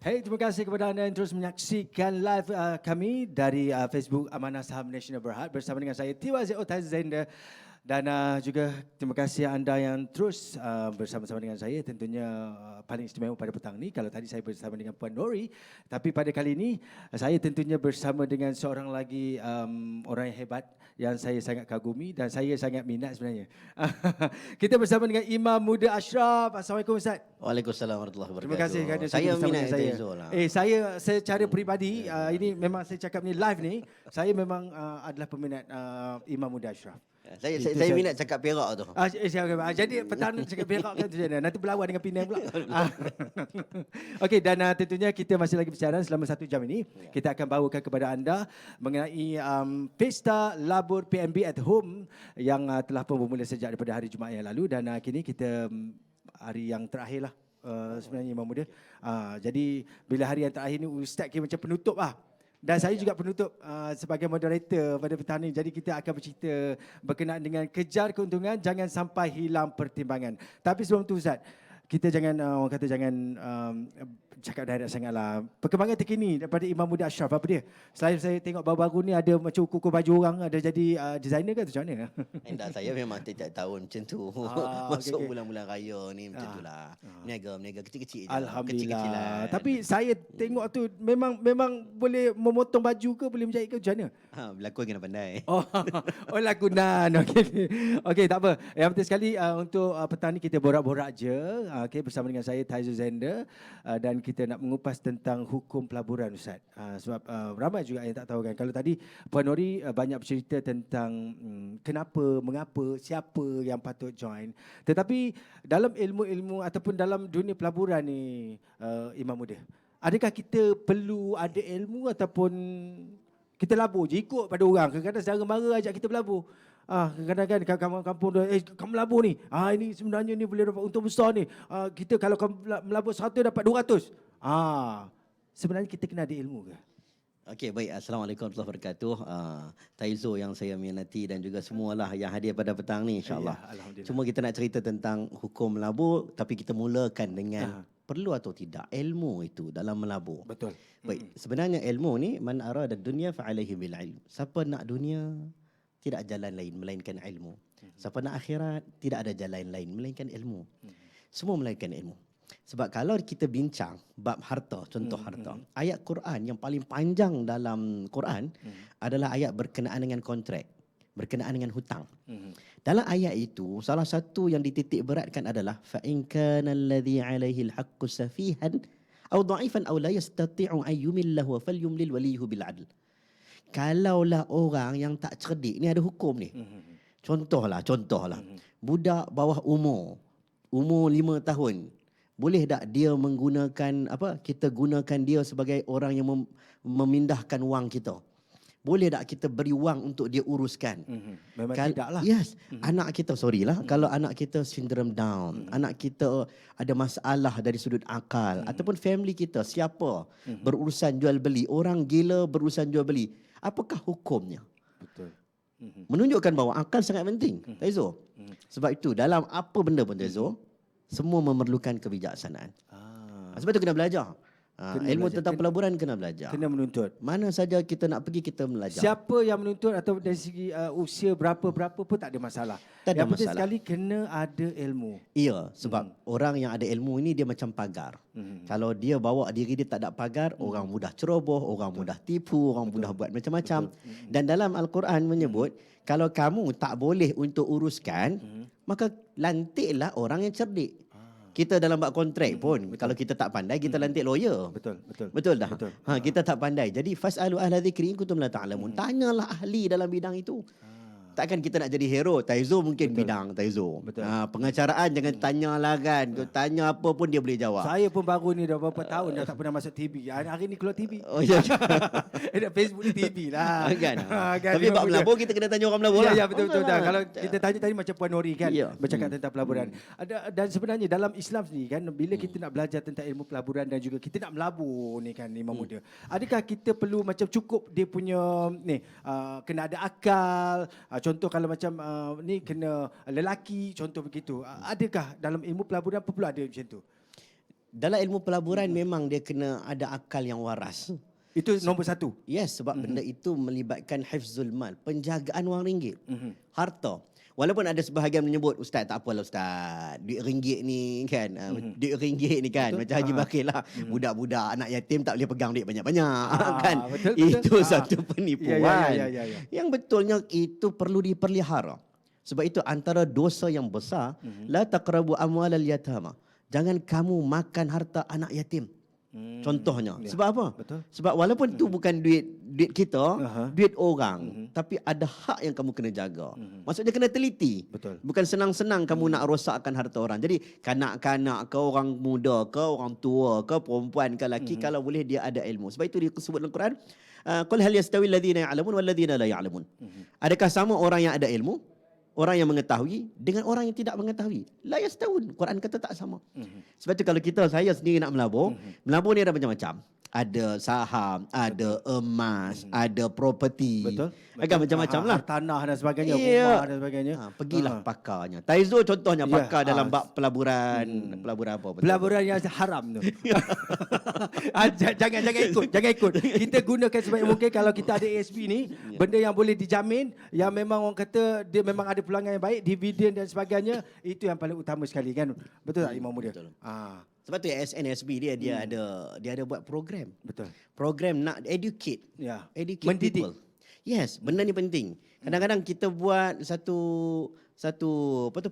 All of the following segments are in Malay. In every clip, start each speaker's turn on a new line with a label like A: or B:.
A: Hey, terima kasih kepada anda yang terus menyaksikan live kami dari Facebook Amanah Saham Nasional Berhad bersama dengan saya Tiwazi Otazenda. Dan juga terima kasih anda yang terus bersama-sama dengan saya, tentunya paling istimewa pada petang ni. Kalau tadi saya bersama dengan Puan Nori, tapi pada kali ini saya tentunya bersama dengan seorang lagi orang yang hebat yang saya sangat kagumi dan saya sangat minat sebenarnya. Kita bersama dengan Imam Muda Ashraf. Assalamualaikum Ustaz.
B: Waalaikumsalam warahmatullahi wabarakatuh.
A: Terima kasih kerana
B: Saya
A: bersama
B: minat
A: dengan saya.
B: Taizo lah.
A: Saya secara peribadi ini memang saya cakap ni live ni, saya memang adalah peminat Imam Muda Ashraf.
B: Saya minat cakap Perak tu.
A: Jadi petang cakap Perak kan tu je. Nanti berlawan dengan Penang pula. Okey, dan tentunya kita masih lagi berbicara selama 1 jam ini. Kita akan bawakan kepada anda mengenai Pesta Labur PMB at Home yang telah pun bermula sejak daripada hari Jumaat yang lalu dan kini kita hari yang terakhir lah sebenarnya Imam Muda. Jadi bila hari yang terakhir ni Ustaz kira macam penutup lah. Dan saya juga penutup sebagai moderator pada petang ini. Jadi kita akan bercerita berkenaan dengan kejar keuntungan, jangan sampai hilang pertimbangan. Tapi sebelum tu Ustaz, kita jangan orang kata jangan cakap direct sangatlah. Perkembangan terkini daripada Imam Muda Ashraf apa dia? Selain saya tengok baru-baru ni ada macam ukur baju orang, ada jadi designer ke macam mana?
B: Enggak, saya memang tiap tahun macam tu. Masuk bulan-bulan raya ni macam itulah. Meniaga kecil-kecil je.
A: Alhamdulillah. Tapi saya tengok tu memang boleh memotong baju ke, boleh menjahit ke macam mana?
B: Berlakon kena pandai.
A: Oh lakonan. Okey, tak apa. Yang penting sekali untuk petang ni kita borak-borak je. Okey, bersama dengan saya Taizo Zender dan kita nak mengupas tentang hukum pelaburan Ustaz. Sebab ramai juga yang tak tahu kan. Kalau tadi Puan Nori banyak bercerita tentang kenapa, mengapa, siapa yang patut join. Tetapi dalam ilmu-ilmu ataupun dalam dunia pelaburan ni Imam Muda, adakah kita perlu ada ilmu ataupun kita labur je ikut pada orang? Kadang-kadang saudara mara ajak kita berlabur. Kadang-kadang kan kampung-kampung dia, kamu melabur ni. Ini sebenarnya ni boleh dapat untung besar ni. Kita kalau kamu melabur 100 dapat 200. Sebenarnya kita kena ada ilmu ke?
B: Okey, baik. Assalamualaikum warahmatullahi wabarakatuh. Taizo yang saya minati dan juga semualah yang hadir pada petang ni insya-Allah.
A: Ya,
B: cuma kita nak cerita tentang hukum melabur tapi kita mulakan dengan perlu atau tidak ilmu itu dalam melabur.
A: Betul.
B: Baik, sebenarnya ilmu ni man arada dunya fa alaihi bil ilm. Siapa nak dunia tidak jalan lain melainkan ilmu. Siapa nak akhirat tidak ada jalan lain melainkan ilmu. Semua melainkan ilmu. Sebab kalau kita bincang bab harta, contoh harta, ayat Quran yang paling panjang dalam Quran adalah ayat berkenaan dengan kontrak, berkenaan dengan hutang. Dalam ayat itu salah satu yang dititik beratkan adalah fa in kana alladhi alaihi alhaqqu safihan aw dha'ifan aw la yastati'u ay yumillahu falyumlil waliyhu bil adl. Kalaulah orang yang tak cerdik, ni ada hukum ni. Contohlah. Budak bawah umur 5 tahun. Boleh tak dia menggunakan kita gunakan dia sebagai orang yang memindahkan wang kita? Boleh tak kita beri wang untuk dia uruskan?
A: Memang tidaklah.
B: Yes. Anak kita, kalau anak kita sindrom Down, anak kita ada masalah dari sudut akal, ataupun family kita, siapa berurusan jual beli, orang gila berurusan jual beli, apakah hukumnya?
A: Betul.
B: Menunjukkan bahawa akal sangat penting, Taizo. Sebab itu, dalam apa benda pun, Taizo, semua memerlukan kebijaksanaan. Sebab itu kena belajar. Ilmu tentang pelaburan kena belajar.
A: Kena menuntut.
B: Mana saja kita nak pergi, kita belajar.
A: Siapa yang menuntut atau dari segi usia berapa-berapa pun tak ada masalah.
B: Tak ada
A: yang penting
B: masalah.
A: sekali kena ada ilmu.
B: Iya, sebab orang yang ada ilmu ini dia macam pagar. Kalau dia bawa diri dia tak ada pagar, orang mudah ceroboh, orang mudah tipu, orang mudah buat macam-macam. Dan dalam Al-Quran menyebut, kalau kamu tak boleh untuk uruskan, maka lantiklah orang yang cerdik. Kita dalam bab kontrak pun, kalau kita tak pandai, kita lantik lawyer. Betul dah. Kita tak pandai. Jadi fasalu ahla dzikri in kuntum la ta'lamun. Tanyalah ahli dalam bidang itu. Takkan kita nak jadi hero. Taizo mungkin bidang Taizo. Pengacaraan jangan tanyalah kan. Tanya apa pun dia boleh jawab.
A: Saya pun baru ni dah berapa tahun dah tak pernah masuk TV. Hari ni keluar TV.
B: Oh ya.
A: Facebook ni TV lah.
B: Kan. Tapi bab melabur kita kena tanya orang melabur lah.
A: Ya, betul. Kalau kita tanya tadi macam Puan Nori kan, bercakap tentang pelaburan. Dan sebenarnya dalam Islam ni kan, bila kita nak belajar tentang ilmu pelaburan dan juga kita nak melabur ni kan Imam Muda. Adakah kita perlu macam cukup dia punya ni kena ada akal, contoh kalau macam ni kena lelaki, contoh begitu. Adakah dalam ilmu pelaburan perlu ada macam tu?
B: Dalam ilmu pelaburan memang dia kena ada akal yang waras.
A: Itu nombor satu.
B: Yes, sebab benda itu melibatkan hifzul mal, penjagaan wang ringgit, harta. Walaupun ada sebahagian menyebut, Ustaz tak apalah Ustaz, duit ringgit ni kan, duit ringgit ni kan,
A: Betul.
B: macam Haji Bakir lah, budak-budak anak yatim tak boleh pegang duit banyak-banyak kan.
A: Betul.
B: Itu satu penipuan.
A: Ya.
B: Yang betulnya itu perlu dipelihara. Sebab itu antara dosa yang besar, la taqrabu amwalal yatama. Jangan kamu makan harta anak yatim. Contohnya.
A: Ya.
B: Sebab apa?
A: Betul.
B: Sebab walaupun itu bukan duit kita, duit orang,
A: Mhm.
B: tapi ada hak yang kamu kena jaga. Maksudnya kena teliti.
A: Betul.
B: Bukan senang-senang kamu nak rosakkan harta orang. Jadi kanak-kanak ke, orang muda ke, orang tua ke, perempuan ke, lelaki, kalau boleh dia ada ilmu. Sebab itu disebut dalam Quran, qul hal yastawi alladhina ya'lamun wal ladzina la ya'lamun. Adakah sama orang yang ada ilmu, orang yang mengetahui dengan orang yang tidak mengetahui? La yastawun. Quran kata tak sama. Sebab itu kalau saya sendiri nak melabur, melabur ni ada macam-macam. Ada saham, ada emas, ada properti.
A: Betul.
B: Agak macam-macam lah.
A: Tanah dan sebagainya,
B: Ya.
A: rumah dan sebagainya.
B: Pergilah pakarnya. Taizo contohnya
A: Ya,
B: pakar dalam bab pelaburan. Pelaburan apa? Betul?
A: Pelaburan yang haram tu. Jangan ikut. Kita gunakan sebaik mungkin kalau kita ada ASP ni, benda yang boleh dijamin, yang memang orang kata dia memang ada peluangan yang baik, dividen dan sebagainya, itu yang paling utama sekali kan. Betul tak Imam Muda?
B: Betul.
A: Ah,
B: Sebab tu SNSB dia ada buat program.
A: betul.
B: Program nak educate.
A: Ya.
B: Educate
A: Mendidik.
B: people. Yes, benda ni penting. Kadang-kadang kita buat satu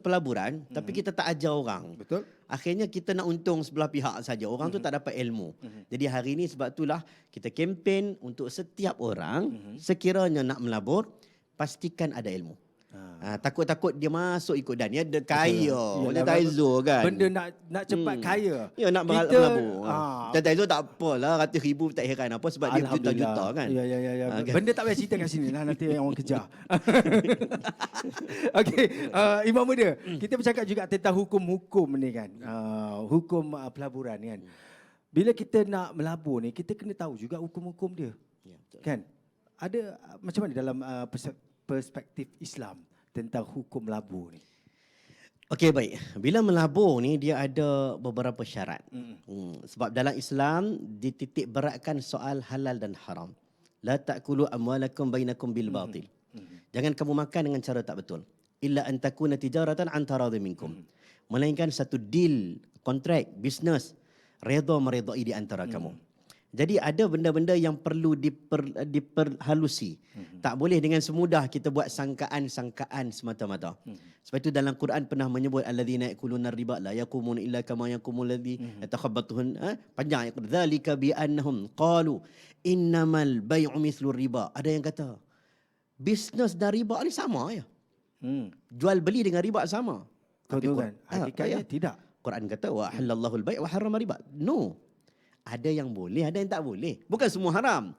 B: pelaburan, tapi kita tak ajar orang.
A: Betul.
B: Akhirnya kita nak untung sebelah pihak saja. Orang tu tak dapat ilmu. Jadi hari ini sebab itulah kita kempen untuk setiap orang sekiranya nak melabur, pastikan ada ilmu. Takut-takut dia masuk ikut dan dia ada kaya. Dia Taizo kan.
A: Benda nak cepat kaya.
B: Ya nak
A: Kita-
B: melabur.
A: Ah.
B: Taizo tak apalah, ratus ribu tak heran apa sebab dia juta-juta kan.
A: Ya.
B: Kan?
A: Benda tak payah cerita kat sini lah, nanti orang kejar. Okey, Imam Muda, kita bercakap juga tentang hukum-hukum ni kan. Hukum pelaburan ni kan. Bila kita nak melabur ni, kita kena tahu juga hukum-hukum dia.
B: Ya, betul.
A: Kan? Ada macam mana dalam perspektif Islam tentang hukum melabur ni?
B: Okey baik. Bila melabur ni dia ada beberapa syarat. Sebab dalam Islam dititik beratkan soal halal dan haram. La ta'kulu amwalakum bainakum bil batil. Jangan kamu makan dengan cara tak betul. Illa an takuna tijaratan an taradhi minkum. Melainkan satu deal, kontrak, bisnes, redha meredai di antara kamu. Jadi ada benda-benda yang perlu diperhalusi. Tak boleh dengan semudah kita buat sangkaan-sangkaan semata-mata. Sebab itu dalam Quran pernah menyebut alladzina yakuluna riba la yaqumuna illa kama yaqumul ladzi yatakhabbathu panjang ayat dzalika bi annahum qalu innamal bai'u mithlu riba. Ada yang kata bisnes dan riba ni sama ya. Jual beli dengan riba sama.
A: Kau tahu kan? Hakikatnya
B: ya.
A: tidak.
B: Quran kata wa halallahu al-bai' wa harrama riba. No. Ada yang boleh, ada yang tak boleh. Bukan semua haram.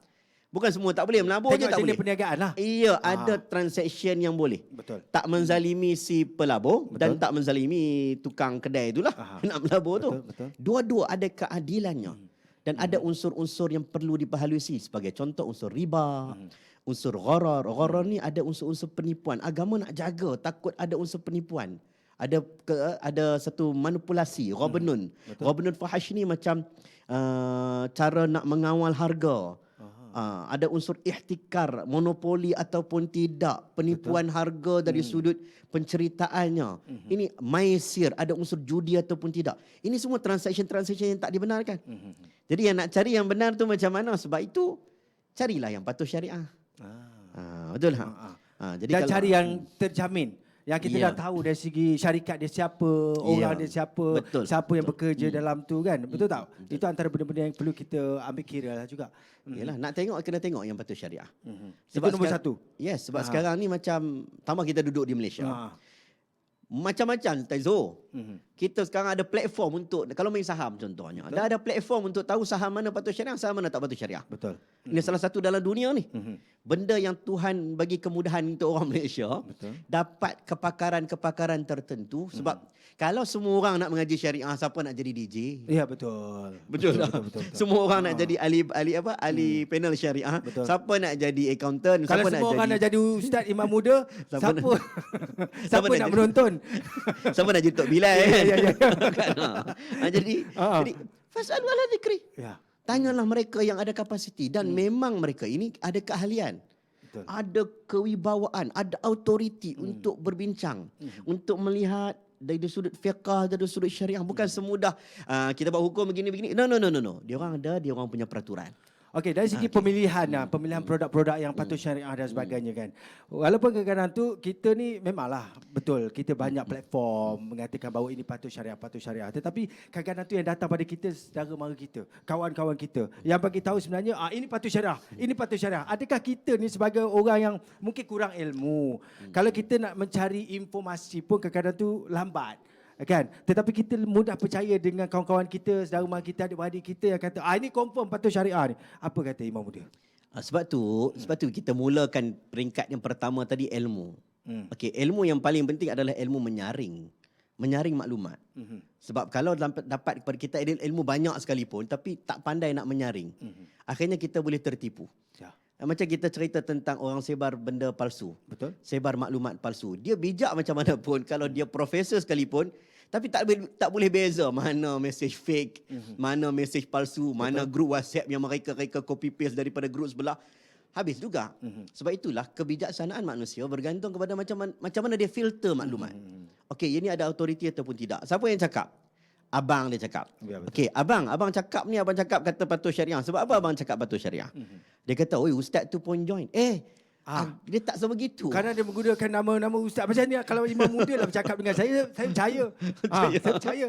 B: Bukan semua tak boleh. Melabur je
A: Tengok
B: tak
A: jenis
B: boleh.
A: perniagaan lah.
B: Iya, ada transaction yang boleh.
A: Betul.
B: Tak menzalimi si pelabur dan tak menzalimi tukang kedai itulah nak melabur tu.
A: Betul.
B: Dua-dua ada keadilannya. Dan ada unsur-unsur yang perlu diperhalusi. Sebagai contoh unsur riba, unsur gharar. Gharar ni ada unsur-unsur penipuan. Agama nak jaga, takut ada unsur penipuan. Ada satu manipulasi, ghabnun. Ghabnun fahash ni macam cara nak mengawal harga. Ada unsur ihtikar, monopoli ataupun tidak, penipuan harga dari sudut penceritaannya. Ini maisir, ada unsur judi ataupun tidak. Ini semua transaction-transaction yang tak dibenarkan. Jadi yang nak cari yang benar tu macam mana? Sebab itu carilah yang patuh syariah. Betul tak? Jadi
A: Dan
B: kalau,
A: cari yang terjamin. Yang kita
B: Ya.
A: dah tahu dari segi syarikat dia siapa, orang dia siapa,
B: Betul.
A: siapa yang bekerja dalam tu kan. Betul tak? Itu antara benda-benda yang perlu kita ambil kira lah juga.
B: Yalah, nak tengok kena tengok yang patuh syariah.
A: Itu nombor satu.
B: Yes, sebab sekarang ni macam tambah kita duduk di Malaysia. Macam-macam Taizo. Kita sekarang ada platform untuk, kalau main saham contohnya, dah ada platform untuk tahu saham mana patuh syariah, saham mana tak patuh syariah.
A: Betul.
B: Ini salah satu dalam dunia ni. Benda yang Tuhan bagi kemudahan untuk orang Malaysia, dapat kepakaran-kepakaran tertentu. Sebab kalau semua orang nak mengaji syariah, siapa nak jadi DJ?
A: Ya, betul.
B: Betul tak?
A: Betul.
B: Semua orang nak jadi ahli panel syariah.
A: Betul.
B: Siapa nak jadi accountant?
A: Kalau semua orang nak jadi ustaz imam muda, siapa
B: Siapa
A: nak
B: nak
A: menonton?
B: Siapa nak jadi Tok Bilal kan?
A: ya.
B: Kan? Jadi fasalu ala dzikri.
A: Ya.
B: Tanyalah mereka yang ada kapasiti dan memang mereka ini ada keahlian.
A: Betul.
B: Ada kewibawaan, ada autoriti untuk berbincang, untuk melihat dari sudut fiqah, dari sudut syariah. Bukan semudah kita buat hukum begini-begini. No. Dia orang punya peraturan.
A: Okey, dari segi pemilihan pemilihan produk-produk yang patuh syariah dan sebagainya kan. Walaupun kadang-kadang tu kita ni memanglah betul kita banyak platform mengatakan bahawa ini patuh syariah. Tetapi kadang-kadang tu yang datang pada kita saudara mara kita, kawan-kawan kita yang bagi tahu sebenarnya ini patuh syariah, ini patuh syariah. Adakah kita ni sebagai orang yang mungkin kurang ilmu, kalau kita nak mencari informasi pun kadang-kadang tu lambat. Kan? Tetapi kita mudah percaya dengan kawan-kawan kita, saudara mara kita, adik-beradik kita yang kata, ini confirm patuh syariah ni. Apa kata Imam Muda?
B: Sebab tu kita mulakan peringkat yang pertama tadi ilmu. Okey, ilmu yang paling penting adalah ilmu menyaring maklumat. Sebab kalau dapat kepada kita ilmu banyak sekalipun tapi tak pandai nak menyaring, akhirnya kita boleh tertipu.
A: Ya.
B: Macam kita cerita tentang orang sebar benda palsu.
A: Betul.
B: Sebar maklumat palsu. Dia bijak macam mana pun, kalau dia profesor sekalipun, tapi tak boleh beza mana mesej fake, mana mesej palsu, mana grup WhatsApp yang mereka copy paste daripada grup sebelah. Habis juga. Sebab itulah kebijaksanaan manusia bergantung kepada macam mana dia filter maklumat. Okey, ini ada autoriti ataupun tidak. Siapa yang cakap? Abang dia cakap.
A: Ya, betul.
B: Okey, abang cakap ni, abang cakap kata patuh syariah. Sebab apa abang cakap patuh syariah? Dia kata, "Oi, ustaz tu pun join." Dia tak sebegitu.
A: Kerana dia menggunakan nama ustaz macam ni. Kalau Imam Muda lah bercakap dengan saya percaya. Saya percaya.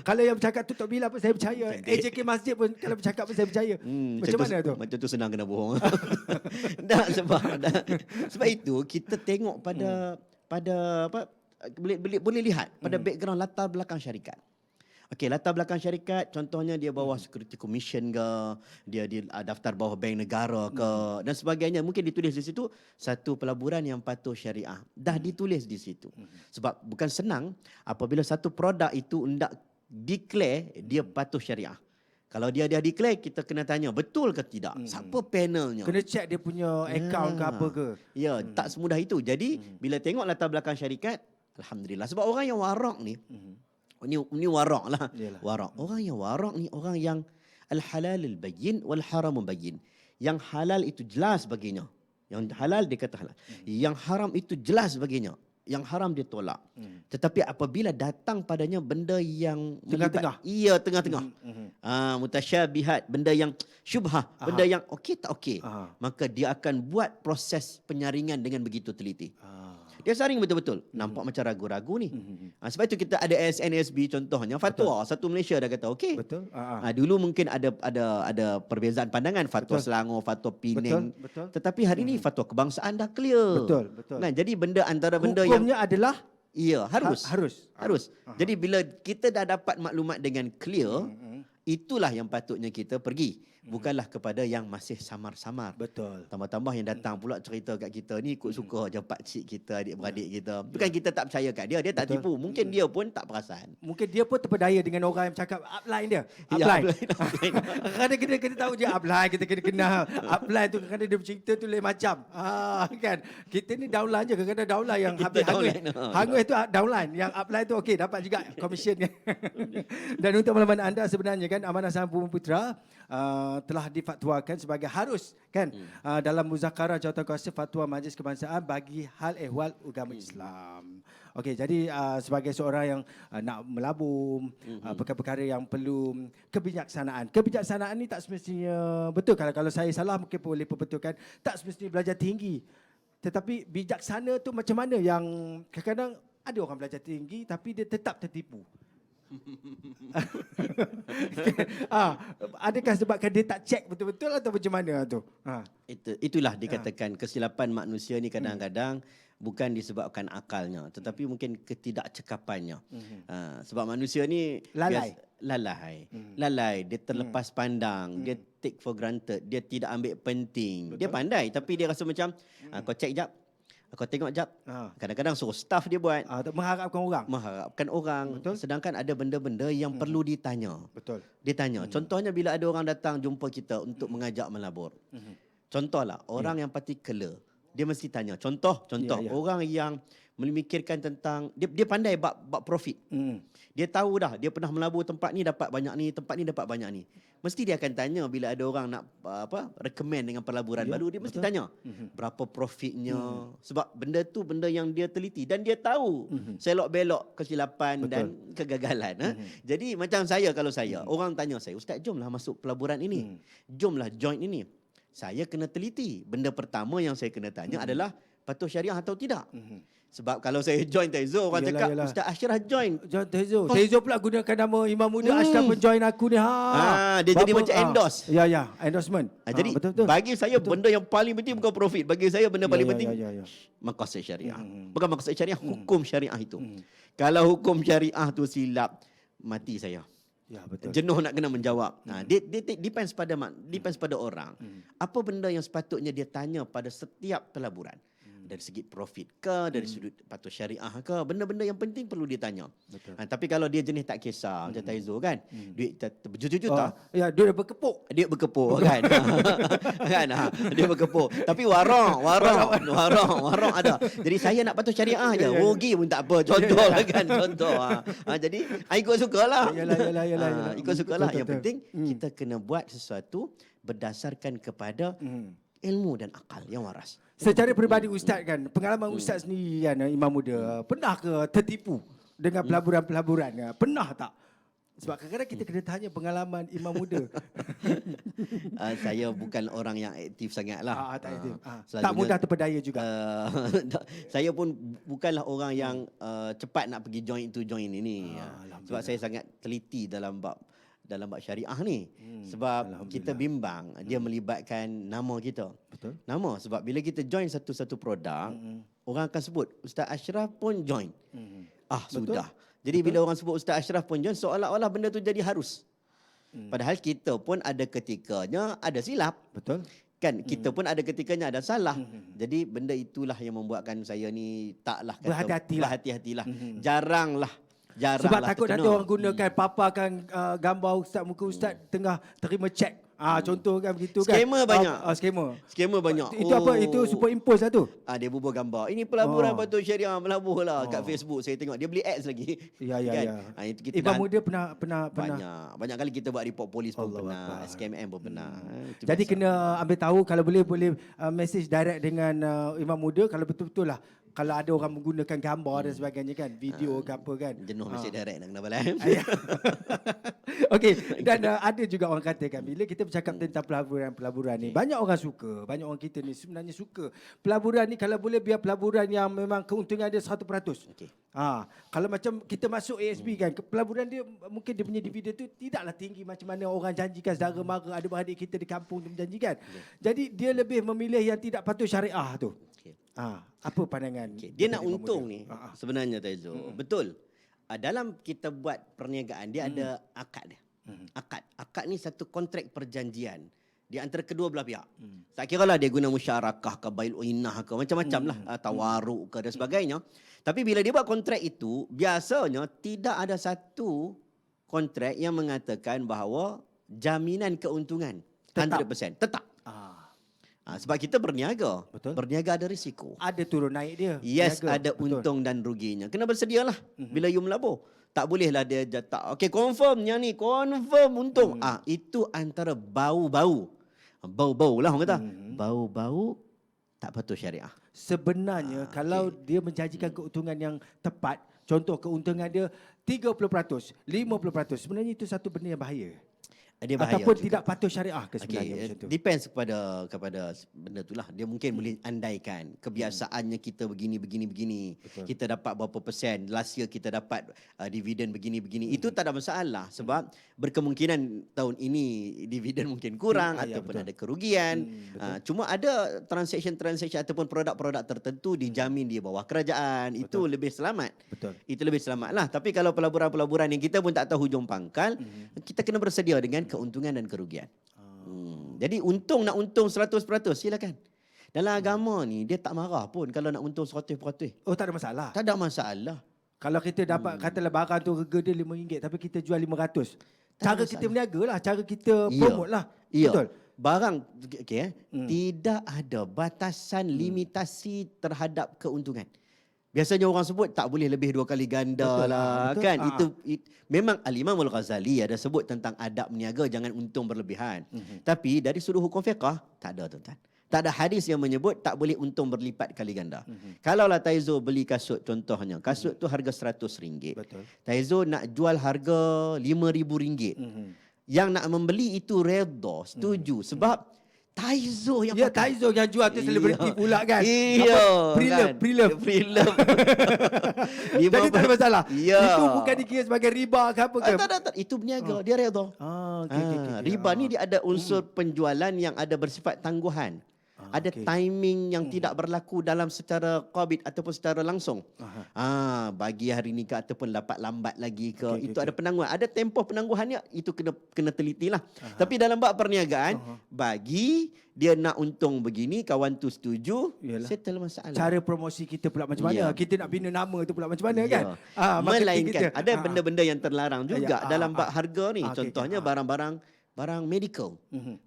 A: Kalau yang bercakap tu Tok Bila pun saya percaya. AJK Masjid pun kalau bercakap pun saya percaya. Macam mana tu?
B: Macam tu senang kena bohong. Sebab itu kita tengok pada apa, boleh lihat pada background latar belakang syarikat. Okey, latar belakang syarikat contohnya dia bawah Security Commission ke, dia daftar bawah Bank Negara ke dan sebagainya. Mungkin ditulis di situ satu pelaburan yang patuh syariah. Dah ditulis di situ. Sebab bukan senang apabila satu produk itu hendak declare dia patuh syariah. Kalau dia dah declare, kita kena tanya betul ke tidak? Siapa panelnya?
A: Kena check dia punya account ke apa ke.
B: Ya, tak semudah itu. Jadi bila tengok latar belakang syarikat, alhamdulillah. Sebab orang yang warak ni, ini warak lah.
A: Yalah.
B: Warak. Orang yang warak ni orang yang al-halal al-bayyin wal-haram bayyin. Yang halal itu jelas baginya. Yang halal dia kata halal. Yang haram itu jelas baginya. Yang haram dia tolak. Tetapi apabila datang padanya benda yang
A: Tengah-tengah.
B: Iya, tengah-tengah. Mutasyabihat, benda yang syubhah, benda yang okey tak okey. Maka dia akan buat proses penyaringan dengan begitu teliti. Dia saring betul-betul. Nampak macam ragu-ragu ni. Sebab itu kita ada SNSB contohnya. Fatwa. Satu Malaysia dah kata okey.
A: Betul.
B: Dulu mungkin ada perbezaan pandangan. Fatwa Selangor, fatwa Penang.
A: Betul.
B: Tetapi hari ini fatwa kebangsaan dah clear.
A: Betul.
B: Nah, jadi benda antara benda yang...
A: Hukumnya adalah
B: Ya, harus.
A: Harus.
B: Jadi bila kita dah dapat maklumat dengan clear, itulah yang patutnya kita pergi. Bukanlah kepada yang masih samar-samar.
A: Betul.
B: Tambah-tambah yang datang pula cerita kat kita ni ikut suka je pakcik kita, adik-beradik kita. Bukan kita tak percaya kat dia tak tipu. Mungkin dia pun tak perasan.
A: Mungkin dia pun terpedaya dengan orang yang bercakap upline dia.
B: Ya,
A: Upline. Kadang kita tahu dia upline, kita kena kenal. Upline tu kadang dia bercerita tu lain macam. Kan. Kita ni downline je, kadang-kadang downline yang habis hangus. Hangus tu downline, yang upline tu okey dapat juga commission kan. Dan untuk makluman anda sebenarnya kan Amanah Saham Bumiputera telah difatwakan sebagai harus kan dalam muzakarah jawatankuasa fatwa Majlis Kebangsaan bagi hal ehwal agama Islam. Okey, jadi sebagai seorang yang nak melabur perkara-perkara yang perlu kebijaksanaan. Kebijaksanaan ni tak semestinya betul, kalau saya salah mungkin boleh perbetulkan, tak semestinya belajar tinggi. Tetapi bijaksana tu macam mana yang kadang-kadang ada orang belajar tinggi tapi dia tetap tertipu. Adakah sebabkan dia tak cek betul-betul atau macam mana tu?
B: Itulah dikatakan kesilapan manusia ni kadang-kadang bukan disebabkan akalnya, tetapi mungkin ketidakcekapannya. Sebab manusia ni lalai, dia terlepas pandang, dia take for granted, dia tidak ambil penting. Betul. Dia pandai tapi dia rasa macam kau cek jap, kau tengok jap. Kadang-kadang suruh staff dia buat. Mengharapkan orang.
A: Betul.
B: Sedangkan ada benda-benda yang perlu ditanya.
A: Betul.
B: Ditanya. Contohnya bila ada orang datang jumpa kita untuk mengajak melabur. Contohlah, orang yang particular. dia mesti tanya. Contoh orang yang memikirkan tentang dia pandai bab profit. Dia tahu dah, dia pernah melabur tempat ni dapat banyak ni, tempat ni dapat banyak ni. Mesti dia akan tanya bila ada orang nak recommend dengan pelaburan baru, dia mesti tanya berapa profitnya. Sebab benda tu benda yang dia teliti dan dia tahu selok-belok kesilapan dan kegagalan. Jadi macam saya, kalau saya, orang tanya saya, "Ustaz, jomlah masuk pelaburan ini. Jomlah join ini." Saya kena teliti. Benda pertama yang saya kena tanya adalah patuh syariah atau tidak. Sebab kalau saya join Tezo, orang cakap, "Ustaz Ashraf join."
A: Join Tezo. Tezo pula gunakan nama Imam Muda Ashraf join aku ni.
B: Dia jadi macam endorse.
A: Ya, endorsement.
B: Jadi
A: betul.
B: bagi saya benda yang paling penting bukan profit. Bagi saya benda paling penting maqasid syariah. Bukan maqasid syariah, hukum syariah itu. Kalau hukum syariah tu silap, mati saya.
A: Ya, betul.
B: Jenuh nak kena menjawab. Dia depends pada orang. Apa benda yang sepatutnya dia tanya pada setiap pelaburan? Dari segi profit ke, dari sudut patuh syariah ke, benda-benda yang penting perlu dia tanya. Tapi kalau dia jenis tak kisah, macam Taizo kan, duit berjuta-juta.
A: Ya, dia berkepuk.
B: Dia berkepuk kan. Kan? Dia berkepuk. Tapi warang ada. Jadi saya nak patuh syariah je. Rugi pun tak apa. Contoh lah kan. Contoh. Jadi ikut sukalah.
A: Yalah.
B: Ikut sukalah. Yang penting kita kena buat sesuatu berdasarkan kepada ilmu dan akal yang waras.
A: Secara peribadi Ustaz kan, pengalaman Ustaz sendiri kan, Imam Muda, pernah ke tertipu dengan pelaburan-pelaburan? Pernah tak? Sebab kadang-kadang kita kena tanya pengalaman Imam Muda.
B: Saya bukan orang yang aktif sangatlah.
A: Tak aktif. Tak mudah terpedaya juga.
B: Saya pun bukanlah orang yang cepat nak pergi join itu join ini. Sebab saya sangat teliti dalam bab syariah ni. Sebab kita bimbang dia melibatkan nama kita.
A: Betul.
B: Nama, sebab bila kita join satu-satu produk, orang akan sebut Ustaz Ashraf pun join. Sudah. Jadi bila orang sebut Ustaz Ashraf pun join, seolah-olah benda tu jadi harus. Padahal kita pun ada ketikanya ada silap.
A: Betul.
B: Kan kita pun ada ketikanya ada salah. Jadi benda itulah yang membuatkan saya ni taklah kata berhati-hatilah. Jarang
A: sebab
B: lah
A: takut nanti orang gunakan paparkan gambar Ustaz, muka Ustaz tengah terima cek. Contoh kan begitu kan.
B: Skema banyak.
A: Skema
B: banyak.
A: Itu apa? Itu superimpose lah tu.
B: Dia bubuh gambar. Ini pelaburan patuh syariah melabur lah kat Facebook. Saya tengok dia beli ads lagi.
A: Ya.
B: Itu kita
A: Imam Muda pernah
B: banyak kali kita buat report polis pun pernah, SKMM pun pernah.
A: Jadi kena ambil tahu, kalau boleh message direct dengan Imam Muda kalau betul-betul lah. Kalau ada orang menggunakan gambar dan sebagainya kan, video ke apa kan.
B: Jenuh message direct nak kena balas.
A: Okey, dan ada juga orang katakan bila kita bercakap tentang pelaburan ni, banyak orang suka, banyak orang kita ni sebenarnya suka pelaburan ni. Kalau boleh biar pelaburan yang memang keuntungan dia 100%. Kalau macam kita masuk ASB kan, pelaburan dia mungkin dia punya dividen tu tidaklah tinggi macam mana orang janjikan, saudara mara, ada beradik kita di kampung tu menjanjikan. Jadi dia lebih memilih yang tidak patuh syariah tu. Apa pandangan?
B: Dia nak untung ni sebenarnya Taizo. Betul. Dalam kita buat perniagaan dia ada akad dia. Akad ni satu kontrak perjanjian di antara kedua belah pihak. Tak kiralah dia guna musyarakah ke bail uinah ke macam-macam lah, tawaruk ke dan sebagainya. Tapi bila dia buat kontrak itu, biasanya tidak ada satu kontrak yang mengatakan bahawa jaminan keuntungan 100% tetap. Sebab kita berniaga.
A: Betul.
B: Berniaga ada risiko.
A: Ada turun naik dia.
B: Yes,
A: berniaga.
B: ada untung dan ruginya. Kena bersedialah bila you melabur. Tak bolehlah dia tak. Okey, confirm yang ni, confirm untung. Itu antara bau-bau. Bau-bau lah orang kata. Bau-bau tak patuh syariah.
A: Sebenarnya kalau dia menjanjikan keuntungan yang tepat, contoh keuntungan dia 30%, 50%, sebenarnya itu satu benda yang bahaya.
B: Dia bahaya
A: ataupun
B: juga.
A: tidak patuh syariah ke sebenarnya macam tu.
B: Depends kepada benda itulah. Dia mungkin boleh andaikan kebiasaannya kita begini.
A: Betul.
B: Kita dapat berapa persen. Last year kita dapat dividen begini. Itu tak ada masalah sebab berkemungkinan tahun ini dividen mungkin kurang ataupun ada kerugian. Cuma ada transaction ataupun produk-produk tertentu dijamin di bawah kerajaan. Itu lebih selamat.
A: Betul.
B: Itu lebih selamat lah. Tapi kalau pelaburan-pelaburan yang kita pun tak tahu hujung pangkal, kita kena bersedia dengan keuntungan dan kerugian. Jadi nak untung 100%, silakan. Dalam agama ni dia tak marah pun kalau nak untung 100%.
A: Oh, tak ada masalah.
B: Tak ada masalah.
A: Kalau kita dapat katalah barang tu harga dia RM5 tapi kita jual RM500. Cara kita berniaga lah, cara kita promote lah.
B: Ya.
A: Betul.
B: barang tidak ada batasan limitasi terhadap keuntungan. Biasanya orang sebut tak boleh lebih 2 kali ganda
A: Betul,
B: lah
A: betul.
B: kan. Memang Al-Imam Al-Ghazali ada sebut tentang adab berniaga jangan untung berlebihan. Tapi dari sudut hukum fiqah tak ada tuan-tuan. Tak ada hadis yang menyebut tak boleh untung berlipat kali ganda. Kalaulah Taizo beli kasut contohnya, kasut tu harga RM100.
A: Betul.
B: Taizo nak jual harga RM5,000. Yang nak membeli itu redha, setuju sebab Taizo yang
A: Ya,
B: pakai.
A: Taizo yang jual tu selebriti pula kan.
B: Iya.
A: Pre-love,
B: kan?
A: pre-love.
B: Pre-love.
A: Jadi tak ada masalah.
B: Ya.
A: Itu bukan dikira sebagai riba ke apa ke?
B: Tak. Itu berniaga. Dia redha.
A: Okay.
B: Riba ni dia ada unsur penjualan yang ada bersifat tangguhan. Ada timing yang tidak berlaku dalam secara qabid ataupun secara langsung. Bagi hari ni ke ataupun dapat lambat lagi ke. Itu ada penangguhan. Ada tempoh penangguhannya. Itu kena telitilah. Tapi dalam bab perniagaan, bagi dia nak untung begini, kawan tu setuju, settle masalah.
A: Cara promosi kita pula macam mana? Kita nak bina nama tu pula macam mana kan?
B: Melainkan ada benda-benda yang terlarang juga dalam bab harga ni. Contohnya barang medical,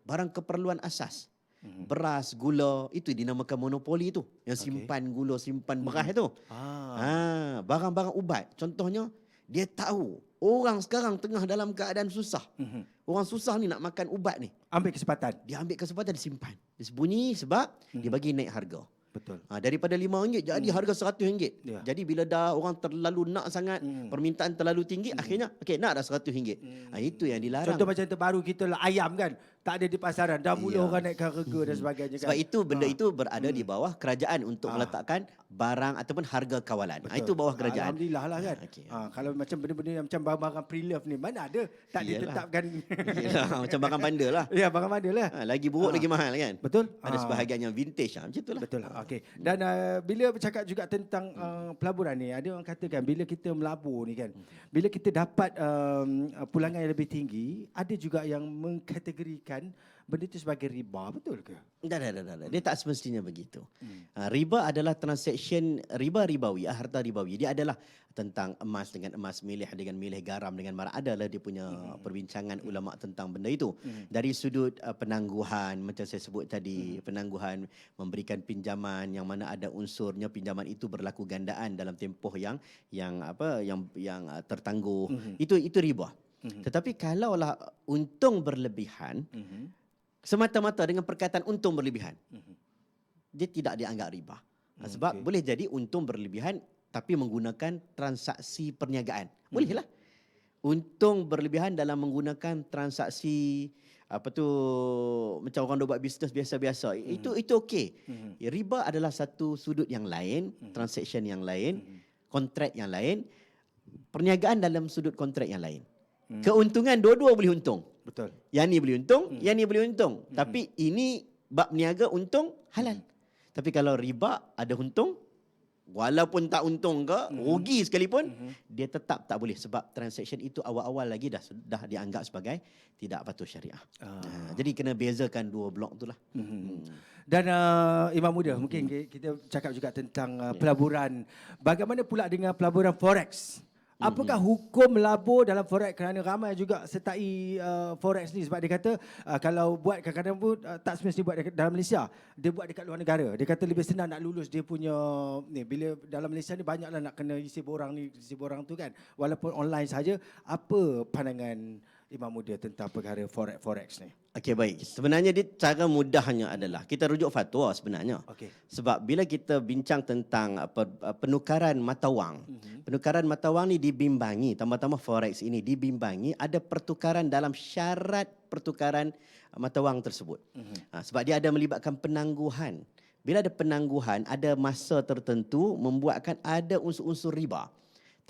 B: barang keperluan asas. Beras, gula, itu dinamakan monopoli tu. Yang simpan gula, simpan beras tu. Barang-barang ubat. Contohnya, dia tahu orang sekarang tengah dalam keadaan susah. Orang susah ni nak makan ubat ni.
A: Ambil kesempatan.
B: Dia ambil kesempatan, dia simpan. Dia sembunyi sebab dia bagi naik harga.
A: Betul.
B: Daripada RM5 jadi harga RM100.
A: Ya.
B: Jadi bila dah orang terlalu nak sangat, permintaan terlalu tinggi, akhirnya nak dah RM100. Itu yang dilarang.
A: Contoh macam terbaru kita lah ayam kan. Tak ada di pasaran. Dah mula orang naikkan harga dan sebagainya kan.
B: Sebab itu benda itu berada di bawah kerajaan untuk meletakkan barang ataupun harga kawalan. Itu bawah kerajaan.
A: Alhamdulillah lah kan. Kalau macam benda-benda yang macam barang-barang pre-love ni, mana ada tak ditetapkan.
B: Macam barang bandar lah.
A: Ya, barang bandar lah.
B: Lagi buruk lagi mahal kan.
A: Betul.
B: Ada sebahagian yang vintage macam itulah.
A: Betul. Okey. Dan bila bercakap juga tentang pelaburan ni, ada orang katakan bila kita melabur ni kan, bila kita dapat pulangan yang lebih tinggi, ada juga yang mengkategorikan benda itu sebagai riba, betul ke?
B: Dah. Dia tak semestinya begitu. Riba adalah transaction ribawi, harta ribawi. Dia adalah tentang emas dengan emas, milih dengan milih, garam dengan garam. Adalah dia punya perbincangan ulama tentang benda itu. Dari sudut penangguhan, macam saya sebut tadi, penangguhan memberikan pinjaman yang mana ada unsurnya pinjaman itu berlaku gandaan dalam tempoh yang tertangguh. Itu riba. Tetapi kalaulah untung berlebihan, semata-mata dengan perkataan untung berlebihan, dia tidak dianggap riba. Sebab boleh jadi untung berlebihan tapi menggunakan transaksi perniagaan. Bolehlah. Untung berlebihan dalam menggunakan transaksi macam orang buat bisnes biasa-biasa. Itu okey. Riba adalah satu sudut yang lain, transaction yang lain, kontrak yang lain, perniagaan dalam sudut kontrak yang lain. Keuntungan dua-dua boleh untung.
A: Betul.
B: Yang ni boleh untung, yang ni boleh untung. Tapi ini bab niaga untung halal. Tapi kalau riba ada untung, walaupun tak untung ke, rugi sekalipun, dia tetap tak boleh sebab transaction itu awal-awal lagi dah dianggap sebagai tidak patuh syariah. Jadi kena bezakan dua blok itulah.
A: Dan Imam Muda, mungkin kita cakap juga tentang pelaburan. Bagaimana pula dengan pelaburan forex? Apakah hukum melabur dalam forex? Kerana ramai juga sertai forex ni sebab dia kata kalau buat kadang-kadang pun tak semestinya buat dalam Malaysia. Dia buat dekat luar negara. Dia kata lebih senang nak lulus dia punya ni. Bila dalam Malaysia ni banyaklah nak kena isi borang ni, isi borang tu kan. Walaupun online saja. Apa pandangan Imam Muda tentang perkara forex ni?
B: Okey, baik. Sebenarnya cara mudahnya adalah kita rujuk fatwa sebenarnya.
A: Okey.
B: Sebab bila kita bincang tentang penukaran mata wang, penukaran mata wang ni dibimbangi, tambah-tambah forex ini dibimbangi ada pertukaran dalam syarat pertukaran mata wang tersebut. Sebab dia ada melibatkan penangguhan. Bila ada penangguhan, ada masa tertentu membuatkan ada unsur-unsur riba.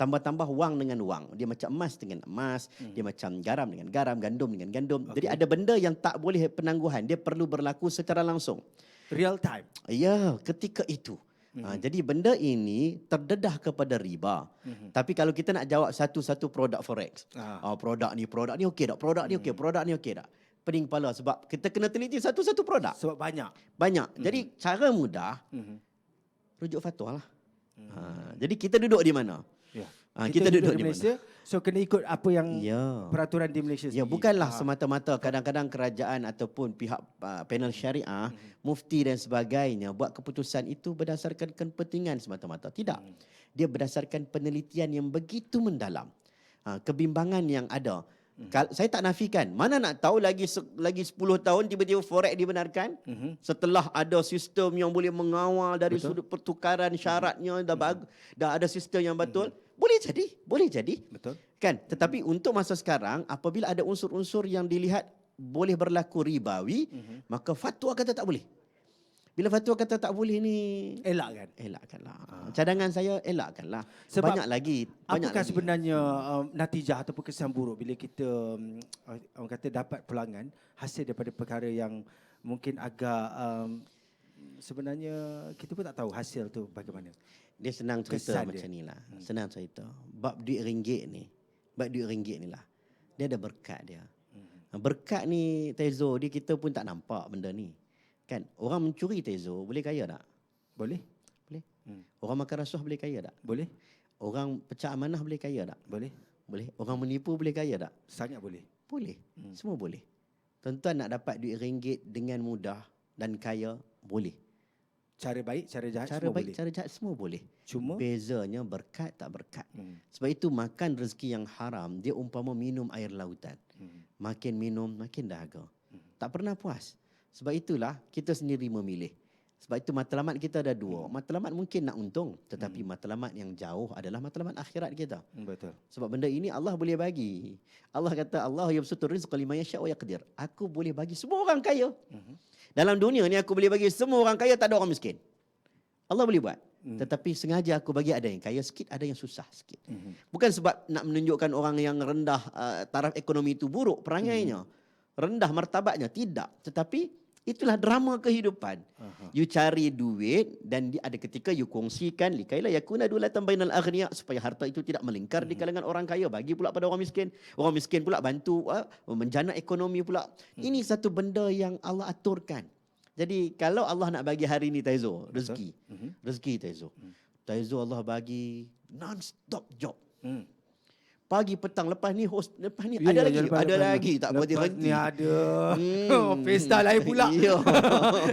B: Tambah-tambah wang dengan wang. Dia macam emas dengan emas. Dia macam garam dengan garam, gandum dengan gandum. Jadi ada benda yang tak boleh penangguhan. Dia perlu berlaku secara langsung.
A: Real time?
B: Ya, ketika itu. Jadi benda ini terdedah kepada riba. Tapi kalau kita nak jawab satu-satu produk forex. Produk ni okey tak? Produk ni okey, produk ni okey tak? Pening kepala sebab kita kena teliti satu-satu produk.
A: Sebab banyak.
B: Jadi cara mudah, rujuk fatwa lah. Jadi kita duduk di mana? Kita duduk di
A: Malaysia. So kena ikut apa yang
B: Ya.
A: peraturan di Malaysia
B: Ya,
A: sendiri.
B: bukanlah semata-mata kadang-kadang kerajaan ataupun pihak panel syariah, mufti dan sebagainya buat keputusan itu berdasarkan kepentingan semata-mata. Tidak. Dia berdasarkan penelitian yang begitu mendalam. Kebimbangan yang ada. Saya tak nafikan. Mana nak tahu lagi 10 tahun tiba-tiba forex dibenarkan? Setelah ada sistem yang boleh mengawal dari sudut pertukaran syaratnya, dah ada sistem yang betul. Boleh jadi.
A: Betul.
B: Kan? Tetapi untuk masa sekarang, apabila ada unsur-unsur yang dilihat boleh berlaku ribawi, maka fatwa kata tak boleh. Bila fatwa kata tak boleh ni,
A: Elakkan.
B: elakkanlah. Cadangan saya, elakkanlah.
A: Sebab
B: Banyak lagi.
A: Apakah sebenarnya natijah ataupun kesan buruk bila kita orang kata dapat pulangan hasil daripada perkara yang mungkin agak sebenarnya kita pun tak tahu hasil tu bagaimana.
B: Dia senang cerita
A: Kesan
B: macam
A: dia.
B: ni lah. Senang cerita. Bab duit ringgit ni lah. Dia ada berkat dia. Berkat ni Tezo, kita pun tak nampak benda ni. Kan? Orang mencuri Tezo, boleh kaya tak?
A: Boleh?
B: Boleh. Orang makan rasuah boleh kaya tak?
A: Boleh?
B: Orang pecah amanah boleh kaya tak?
A: Boleh?
B: Boleh. Orang menipu boleh kaya tak?
A: Sangat boleh.
B: Boleh. Semua boleh. Tuan-tuan nak dapat duit ringgit dengan mudah dan kaya, boleh.
A: Cara baik, cara jahat
B: Cara
A: semua
B: baik,
A: boleh.
B: cara jahat semua boleh.
A: Cuma
B: Bezanya berkat tak berkat. Sebab itu makan rezeki yang haram, dia umpama minum air lautan. Makin minum, makin dahaga. Tak pernah puas. Sebab itulah kita sendiri memilih. Sebab itu matlamat kita ada dua. Matlamat mungkin nak untung, tetapi matlamat yang jauh adalah matlamat akhirat kita.
A: betul.
B: Sebab benda ini Allah boleh bagi. Allah kata Allah yabsutur rizqa liman yasha' wa yaqdir. Aku boleh bagi semua orang kaya. Dalam dunia ni aku boleh bagi semua orang kaya, tak ada orang miskin. Allah boleh buat. Tetapi sengaja aku bagi ada yang kaya sikit, ada yang susah sikit. Bukan sebab nak menunjukkan orang yang rendah taraf ekonomi itu buruk perangainya. Rendah martabatnya, tidak. Tetapi itulah drama kehidupan. You cari duit dan ada ketika you kongsikan likaila yakuna dulatan bainal aghniya, supaya harta itu tidak melingkar di kalangan orang kaya, bagi pula pada orang miskin. Orang miskin pula bantu menjana ekonomi pula. Ini satu benda yang Allah aturkan. Jadi kalau Allah nak bagi hari ni Taizo rezeki. Rezeki Taizo. Taizo Allah bagi non-stop job. Pagi petang lepas ni host, lepas ni ada lagi, ada lagi, tak boleh
A: lepas
B: berhenti.
A: ni ada pesta lain pula.
B: Ya.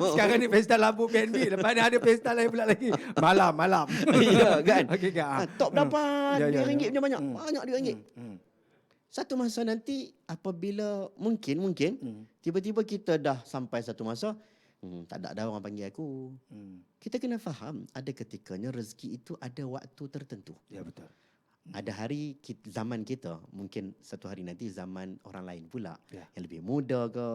A: Sekarang ni pesta lampu BNB, lepas ni ada pesta lain pula lagi. Malam.
B: Ya kan?
A: Okey ke?
B: Top dapat
A: Ya, ya,
B: RM2
A: ya.
B: punya banyak. Banyak RM2. Satu masa nanti apabila mungkin tiba-tiba kita dah sampai satu masa tak ada orang panggil aku. Kita kena faham ada ketikanya rezeki itu ada waktu tertentu.
A: Ya betul.
B: Ada hari zaman kita, mungkin satu hari nanti zaman orang lain pula.
A: Ya.
B: Yang lebih muda ke.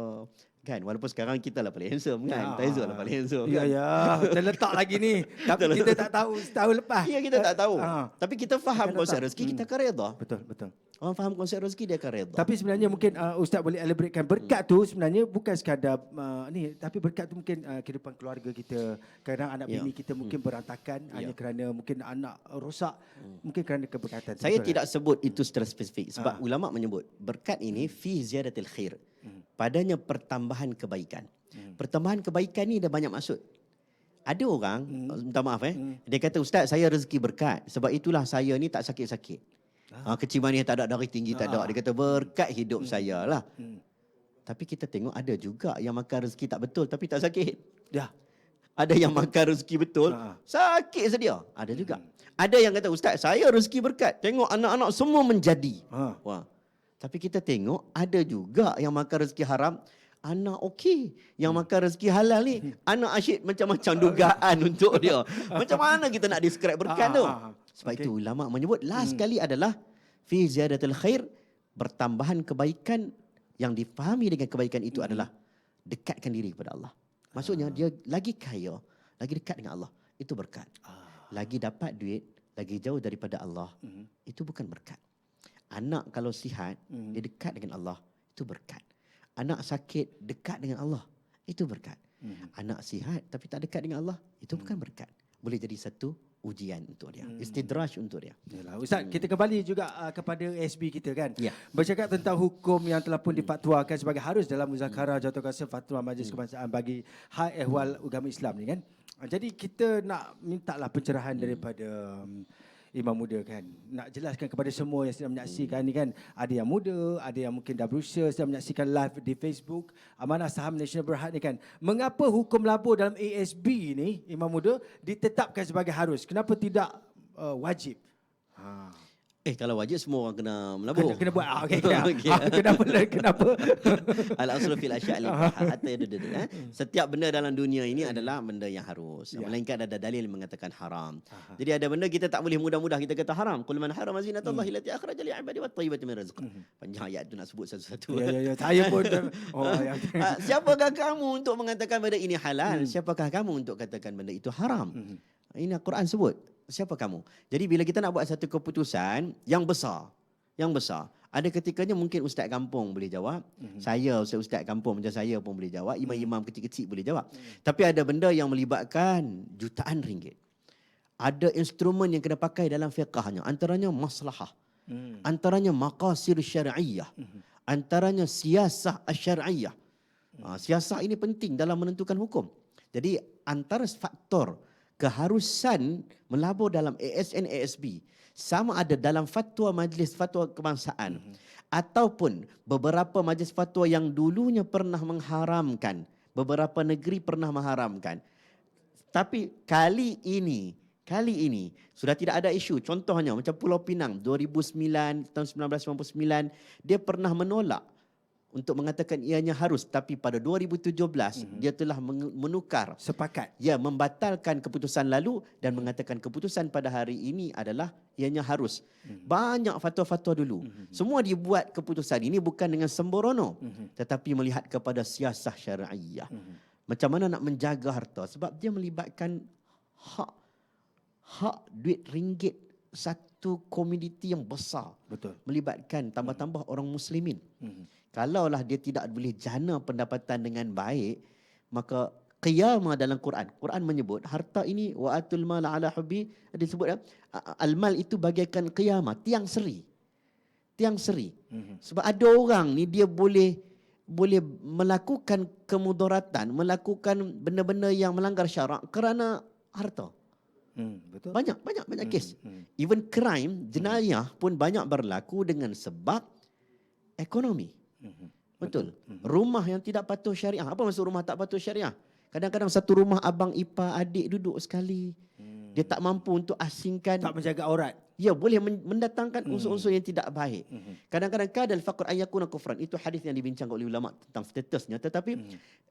B: Kan? Walaupun sekarang kita lah paling handsome kan. Taizul lah paling handsome.
A: Ya,
B: kan?
A: ya. Terletak lagi ni. Tapi kita tak tahu setahun lepas.
B: Ya, kita tak tahu. Tapi kita faham
A: Akan
B: konsep
A: datang.
B: rezeki, kita akan reda.
A: Betul.
B: Orang faham konsep rezeki, dia akan reda.
A: Tapi sebenarnya mungkin Ustaz boleh elaboratekan berkat tu sebenarnya bukan sekadar ni, tapi berkat tu mungkin kehidupan keluarga kita. Kadang anak
B: Ya.
A: bini kita mungkin berantakan hanya kerana mungkin anak rosak, mungkin kerana keberkatan.
B: Saya
A: Betul
B: tidak sebut itu secara spesifik sebab ulama menyebut berkat ini fi ziyadatil khair. Padanya pertambahan kebaikan. Pertambahan kebaikan ni ada banyak maksud. Ada orang, minta maaf dia kata ustaz saya rezeki berkat sebab itulah saya ni tak sakit-sakit. Kecil manis tak ada, darah tinggi tak ada. Dia kata berkat hidup saya lah. Tapi kita tengok ada juga yang makan rezeki tak betul tapi tak sakit.
A: Ya.
B: Ada yang makan rezeki betul, sakit sedia. Ada juga. Ada yang kata, ustaz saya rezeki berkat. Tengok anak-anak semua menjadi. Wah. Tapi kita tengok ada juga yang makan rezeki haram, anak okey. Yang makan rezeki halal ni, anak asyik macam-macam dugaan untuk dia. Macam mana kita nak describe berkat tu? Sebab itu ulama menyebut last sekali adalah fi ziyadatil khair, bertambahan kebaikan. Yang difahami dengan kebaikan itu adalah dekatkan diri kepada Allah. Maksudnya dia lagi kaya, lagi dekat dengan Allah. Itu berkat. Lagi dapat duit, lagi jauh daripada Allah. Itu bukan berkat. Anak kalau sihat, dia dekat dengan Allah. Itu berkat. Anak sakit, dekat dengan Allah. Itu berkat. Anak sihat tapi tak dekat dengan Allah. Itu bukan berkat. Boleh jadi satu ujian untuk dia. Istidraj untuk dia.
A: Yalah. Ustaz, kita kembali juga kepada SB kita kan.
B: Ya.
A: Bercakap tentang hukum yang telah pun difatwakan sebagai harus dalam muzakarah jawatankuasa fatwa Majlis Kebangsaan bagi hal ehwal agama Islam ni kan. Jadi kita nak mintalah pencerahan daripada Imam Muda kan. Nak jelaskan kepada semua yang sedang menyaksikan ni kan, ada yang muda, ada yang mungkin dah berusia sedang menyaksikan live di Facebook Amanah Saham Nasional Berhad ni kan. Mengapa hukum melabur dalam ASB ni Imam Muda ditetapkan sebagai harus? Kenapa tidak wajib? Ha.
B: Kalau wajib semua orang kena melabur.
A: Kena buat. Okey.
B: Okey.
A: Kenapa?
B: Al-aslu fil asya'i hatta yadud. Setiap benda dalam dunia ini adalah benda yang harus.
A: Ya.
B: Melainkan ada dalil yang mengatakan haram. Jadi ada benda kita tak boleh mudah-mudah kita kata haram. Qul man harama zinatallahi allati akhraja li 'ibadi wat thayyibati min rizq. Panjang ayat tu nak sebut satu-satu.
A: Ya. Saya pun ya.
B: Siapakah kamu untuk mengatakan benda ini halal? Siapakah kamu untuk katakan benda itu haram? Ini Al-Quran sebut. Siapa kamu? Jadi bila kita nak buat satu keputusan yang besar, ada ketikanya mungkin ustaz kampung boleh jawab, saya ustaz kampung macam saya pun boleh jawab, imam-imam kecil-kecil boleh jawab. Tapi ada benda yang melibatkan jutaan ringgit. Ada instrumen yang kena pakai dalam fiqahnya, antaranya maslahah, antaranya maqasid syar'iyyah, antaranya siasah syar'iyyah. Siasah ini penting dalam menentukan hukum. Jadi antara faktor keharusan melabur dalam ASN ASB sama ada dalam fatwa Majlis Fatwa Kebangsaan ataupun beberapa majlis fatwa yang dulunya pernah mengharamkan, beberapa negeri pernah mengharamkan. Tapi kali ini sudah tidak ada isu. Contohnya macam Pulau Pinang 2009 tahun 1999 dia pernah menolak untuk mengatakan ianya harus, tapi pada 2017 dia telah menukar,
A: Sepakat.
B: ya, membatalkan keputusan lalu dan mengatakan keputusan pada hari ini adalah ianya harus. Banyak fatwa-fatwa dulu. Semua dibuat keputusan ini bukan dengan sembrono, tetapi melihat kepada siasah syar'iyyah. Macam mana nak menjaga harta, sebab dia melibatkan hak duit ringgit satu komuniti yang besar.
A: Betul.
B: Melibatkan tambah-tambah orang muslimin. Kalaulah dia tidak boleh jana pendapatan dengan baik, maka qiyamah dalam Quran. Quran menyebut harta ini wa atul mal ala hubbi, disebut al-mal itu bagaikan qiyamah, tiang seri. Tiang seri. Sebab ada orang ni dia boleh melakukan kemudaratan, melakukan benda-benda yang melanggar syarak kerana harta.
A: Betul.
B: Banyak kes. Even crime, jenayah pun banyak berlaku dengan sebab ekonomi. Betul. Rumah yang tidak patuh syariah. Apa maksud rumah tak patuh syariah? Kadang-kadang satu rumah abang ipar adik duduk sekali. Dia tak mampu untuk asingkan.
A: Tak menjaga aurat.
B: Ya, boleh mendatangkan unsur-unsur yang tidak baik. Kadang-kadang kadal faqr ayakuna kufran. Itu hadis yang dibincangkan oleh ulama tentang statusnya. Tetapi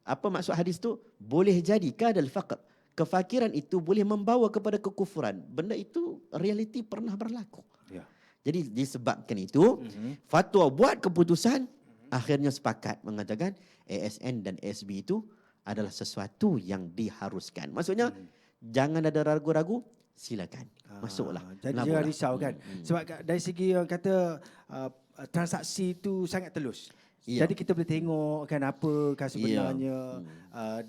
B: apa maksud hadis tu? Boleh jadi kadal faqr. Kefakiran itu boleh membawa kepada kekufuran. Benda itu realiti pernah berlaku.
A: Ya.
B: Jadi disebabkan itu, fatwa buat keputusan, akhirnya sepakat mengatakan ASN dan ASB itu adalah sesuatu yang diharuskan. Maksudnya, jangan ada ragu-ragu, silakan. Masuklah.
A: Jadi jangan risau kan. Sebab dari segi yang kata transaksi itu sangat telus.
B: Ya.
A: Jadi kita boleh tengok kan apakah sebenarnya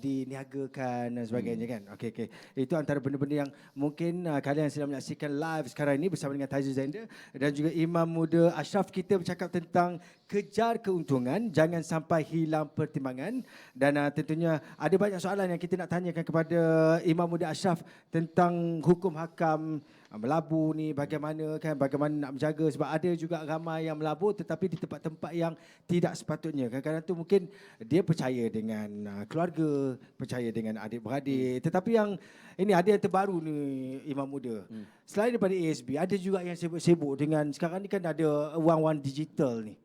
A: diniagakan dan sebagainya kan. Okey. Itu antara benda-benda yang mungkin kalian sedang menyaksikan live sekarang ini bersama dengan Taizul Zander dan juga Imam Muda Ashraf. Kita bercakap tentang kejar keuntungan, jangan sampai hilang pertimbangan. Dan tentunya ada banyak soalan yang kita nak tanyakan kepada Imam Muda Ashraf tentang hukum hakam melabur ni, bagaimana nak menjaga, sebab ada juga ramai yang melabur tetapi di tempat-tempat yang tidak sepatutnya. Kadang-kadang tu mungkin dia percaya dengan keluarga, percaya dengan adik-beradik, tetapi yang ini ada yang terbaru ni Imam Muda. Selain daripada ASB, ada juga yang sibuk-sibuk dengan sekarang ni kan ada wang-wang digital ni.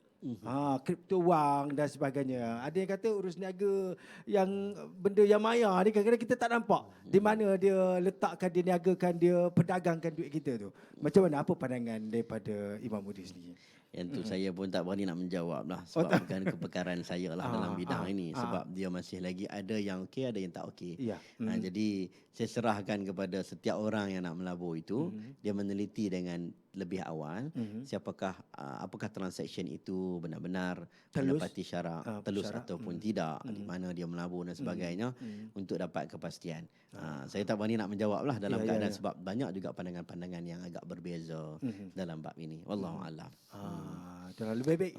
A: Kripto wang dan sebagainya. Ada yang kata urus niaga yang benda yang maya ni kadang-kadang kita tak nampak di mana dia letakkan, dia niagakan, dia perdagangkan duit kita tu. Macam mana, apa pandangan daripada Imam Muda sendiri?
B: Yang tu saya pun tak berani nak menjawab lah. Sebab bukan kepekaran saya lah dalam bidang ini. Sebab dia masih lagi ada yang okey, ada yang tak okey.
A: Ya.
B: Jadi saya serahkan kepada setiap orang yang nak melabur itu. Dia meneliti dengan lebih awal, siapakah apakah transaksi itu benar-benar
A: Telus.
B: menepati syarat telus
A: syarat.
B: ataupun tidak, di mana dia melabur dan sebagainya, untuk dapat kepastian. Saya tak berani nak menjawab lah dalam
A: Ya, ya,
B: keadaan
A: ya.
B: sebab banyak juga pandangan-pandangan yang agak berbeza dalam bab ini. Wallahu a'lam.
A: Itulah lebih baik.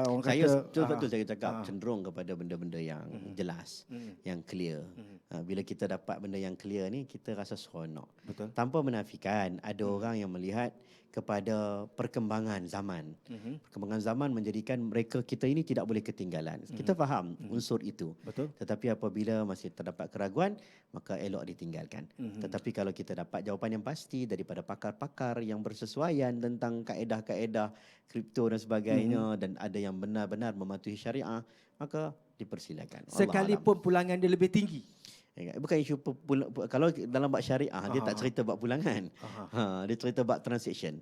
A: Orang
B: Saya
A: kata
B: betul saya cakap cenderung kepada benda-benda yang jelas, yang clear. Bila kita dapat benda yang clear ni, kita rasa seronok.
A: Betul.
B: Tanpa menafikan ada orang yang melihat kepada perkembangan zaman. Perkembangan zaman menjadikan kita ini tidak boleh ketinggalan. Kita faham unsur itu.
A: Betul.
B: Tetapi apabila masih terdapat keraguan, maka elok ditinggalkan. Tetapi kalau kita dapat jawapan yang pasti daripada pakar-pakar yang bersesuaian tentang kaedah-kaedah kripto dan sebagainya, dan ada yang benar-benar mematuhi syariah, maka dipersilakan. Wallahu a'lam.
A: Sekalipun pulangan dia lebih tinggi.
B: Bukan isu kalau dalam bab syariah dia tak cerita bab pulangan. Dia cerita bab transaction.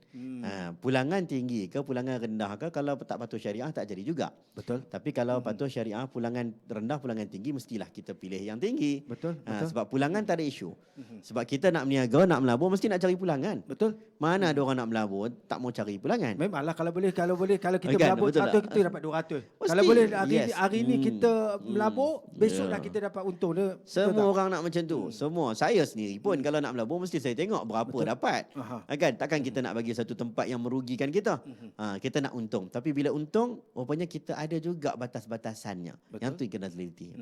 B: Pulangan tinggi ke pulangan rendah ke, kalau tak patuh syariah tak jadi juga.
A: Betul.
B: Tapi kalau patuh syariah, pulangan rendah pulangan tinggi, mestilah kita pilih yang tinggi.
A: Betul.
B: Sebab pulangan tak ada isu. Sebab kita nak berniaga, nak melabur, mesti nak cari pulangan.
A: Betul.
B: Mana ada orang nak melabur tak mau cari pulangan?
A: Memanglah kalau kalau kita
B: Kan,
A: melabur
B: betul
A: 100
B: tak?
A: kita dapat 200.
B: Mesti.
A: Kalau boleh
B: Yes.
A: hari ni kita melabur, besoklah
B: Ya.
A: kita dapat untung dia. Betul
B: Semua
A: tak?
B: orang nak macam tu. Semua. Saya sendiri pun kalau nak melabur mesti saya tengok berapa dapat. Kan? Takkan kita nak bagi satu tempat yang merugikan kita. Kita nak untung. Tapi bila untung, rupanya kita ada juga batas-batasannya.
A: Betul.
B: Yang tu kena teliti.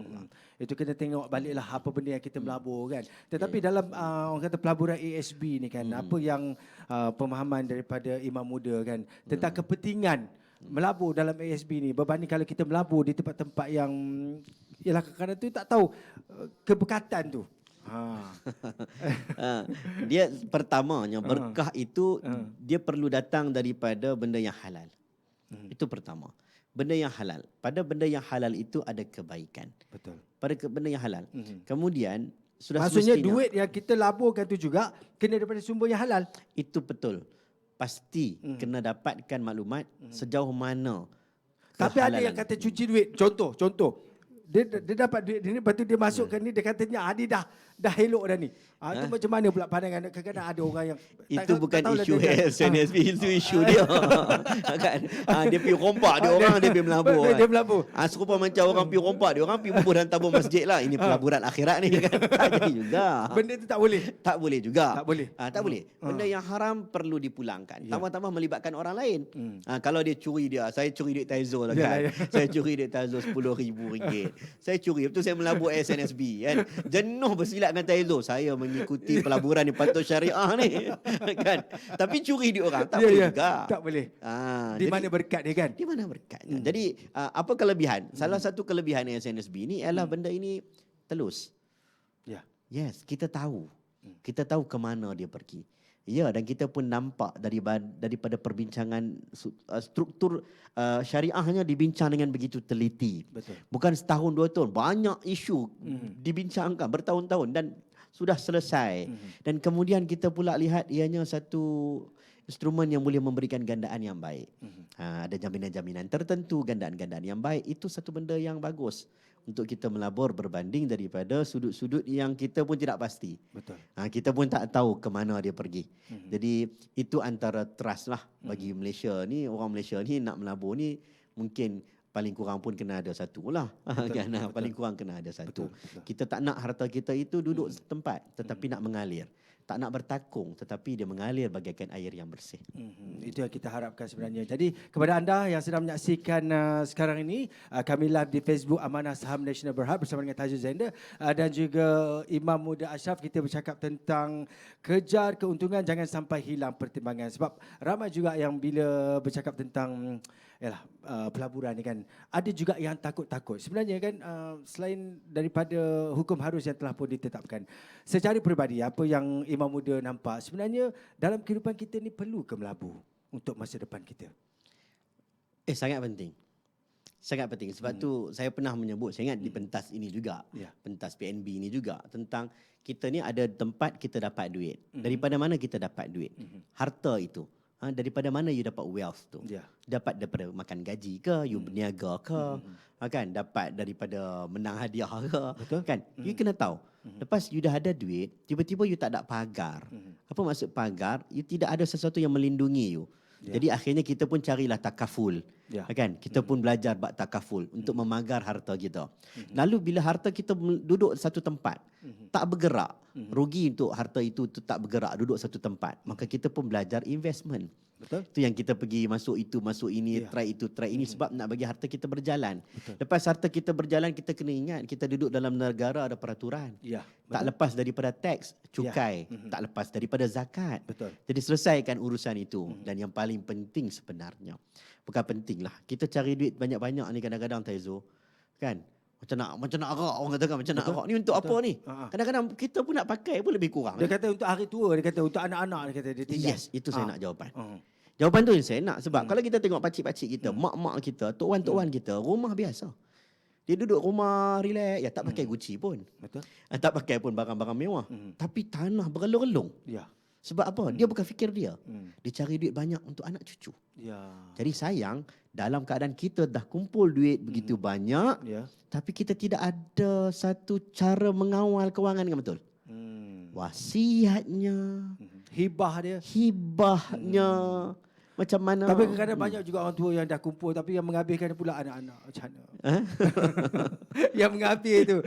A: Itu kena tengok baliklah apa benda yang kita melabur kan. Tetapi dalam orang kata pelaburan ASB ni kan, apa yang pemahaman daripada imam muda kan tentang kepentingan melabur dalam ASB ni berbanding kalau kita melabur di tempat-tempat yang ialah kadang-kadang tu tak tahu keberkatan tu.
B: Dia pertamanya berkah itu dia perlu datang daripada benda yang halal. Itu pertama. Benda yang halal. Pada benda yang halal itu ada kebaikan.
A: Betul.
B: Pada benda yang halal. Kemudian sudah
A: Maksudnya
B: semestinya
A: duit yang kita laburkan tu juga kena daripada sumber yang halal.
B: itu betul. Pasti kena dapatkan maklumat sejauh mana
A: Tapi ada
B: kehalalan.
A: yang kata cuci duit. Contoh. Dia dapat duit ni, lepas tu dia masukkan ni, dia katanya dia dah elok dah ni. Itu macam mana pula pandangan? Kadang-kadang ada orang yang
B: itu bukan
A: tahulah
B: isu
A: dia
B: SNSB, itu isu dia. Kan? Dia pergi rompak, dia orang dia pergi melabur.
A: Dia melabur.
B: Serupa macam orang pergi rompak, dia orang pergi bubuh dalam tabung masjid lah. Ini pelaburan akhirat ni kan. Tak jadi juga.
A: Benda tu tak boleh.
B: Tak boleh juga.
A: Tak boleh.
B: Tak boleh. Benda yang haram perlu dipulangkan. Tambah-tambah melibatkan orang lain. Kalau dia curi saya curi duit Taizo lah kan. Saya curi duit Taizo RM10,000. Saya curi, betul saya melabur SNSB kan. Jenuh bersilat dengan Taizo. Saya mengikuti pelaburan ni patut syariah ni. Kan. Tapi curi duit orang tak boleh juga.
A: Tak boleh. Di
B: Jadi,
A: mana berkat dia kan?
B: di mana berkatnya? Jadi apa kelebihan? Salah satu kelebihan SNSB ni ialah benda ini telus.
A: Ya.
B: Yes, kita tahu. Kita tahu ke mana dia pergi. Ya, dan kita pun nampak daripada perbincangan struktur syariahnya dibincang dengan begitu teliti.
A: Betul.
B: Bukan setahun, 2 tahun. Banyak isu dibincangkan bertahun-tahun dan sudah selesai. Dan kemudian kita pula lihat ianya satu instrumen yang boleh memberikan gandaan yang baik. Ada jaminan-jaminan tertentu, gandaan-gandaan yang baik. Itu satu benda yang bagus untuk kita melabur berbanding daripada sudut-sudut yang kita pun tidak pasti.
A: Betul.
B: Kita pun tak tahu ke mana dia pergi. Jadi itu antara trust lah bagi Malaysia ni. Orang Malaysia ni nak melabur ni mungkin paling kurang pun kena ada satu lah. Kan? Paling kurang kena ada satu.
A: Betul.
B: Kita tak nak harta kita itu duduk setempat tetapi nak mengalir. Tak nak bertakung tetapi dia mengalir bagaikan air yang bersih.
A: Itu yang kita harapkan sebenarnya. Jadi kepada anda yang sedang menyaksikan sekarang ini, kami live di Facebook Amanah Saham Nasional Berhad bersama dengan Tajul Zander dan juga Imam Muda Ashraf. Kita bercakap tentang kejar keuntungan, jangan sampai hilang pertimbangan. Sebab ramai juga yang bila bercakap tentang pelaburan ni kan, ada juga yang takut-takut. Sebenarnya kan selain daripada hukum harus yang telah pun ditetapkan, secara peribadi apa yang Imam Muda nampak, sebenarnya dalam kehidupan kita ni perlu ke melabur untuk masa depan kita?
B: Sangat penting. Sangat penting. Sebab tu saya pernah menyebut, saya ingat di pentas ini juga, pentas PNB ini juga, tentang kita ni ada tempat kita dapat duit. Daripada mana kita dapat duit? Harta itu. Daripada mana you dapat wealth tu? Dapat daripada makan gaji ke, you berniaga ke, kan? Dapat daripada menang hadiah ke,
A: betul?
B: Kan? You kena tahu. Lepas you dah ada duit, tiba-tiba you tak ada pagar. Apa maksud pagar? You tidak ada sesuatu yang melindungi you. Jadi akhirnya kita pun carilah takaful. Kan? Kita pun belajar bab takaful untuk memagar harta kita. Lalu bila harta kita duduk satu tempat, tak bergerak, rugi untuk harta itu tak bergerak, duduk satu tempat, maka kita pun belajar investment.
A: Betul.
B: Itu yang kita pergi masuk itu, masuk ini, try itu, try ini sebab nak bagi harta kita berjalan.
A: Betul.
B: Lepas harta kita berjalan, kita kena ingat kita duduk dalam negara ada peraturan. Tak lepas daripada teks, cukai, tak lepas daripada zakat.
A: Betul.
B: Jadi selesaikan urusan itu. Dan yang paling penting sebenarnya, bukan penting lah, kita cari duit banyak-banyak ni kadang-kadang Taizo, kan? Macam nak arak, orang katakan macam nak arak. Ni untuk apa ni? Kadang-kadang kita pun nak pakai pun lebih kurang.
A: Dia kata untuk hari tua, dia kata untuk anak-anak, dia kata dia tinggal.
B: Yes, itu saya nak jawapan. Jawapan tu yang saya nak. Sebab kalau kita tengok pakcik-pakcik kita, mak-mak kita, tok wan kita, rumah biasa. Dia duduk rumah relax, ya tak pakai Gucci pun.
A: Betul.
B: Tak pakai pun barang-barang mewah. Tapi tanah bergelung-gelung. Sebab apa? Dia bukan fikir dia. Dia cari duit banyak untuk anak cucu. Jadi sayang, dalam keadaan kita dah kumpul duit begitu banyak, tapi kita tidak ada satu cara mengawal kewangan dengan betul. Wasiatnya, hibahnya, macam mana.
A: Tapi kadang-kadang banyak juga orang tua yang dah kumpul tapi yang menghabiskan pula anak-anak. Macam mana? Yang mengambil tu.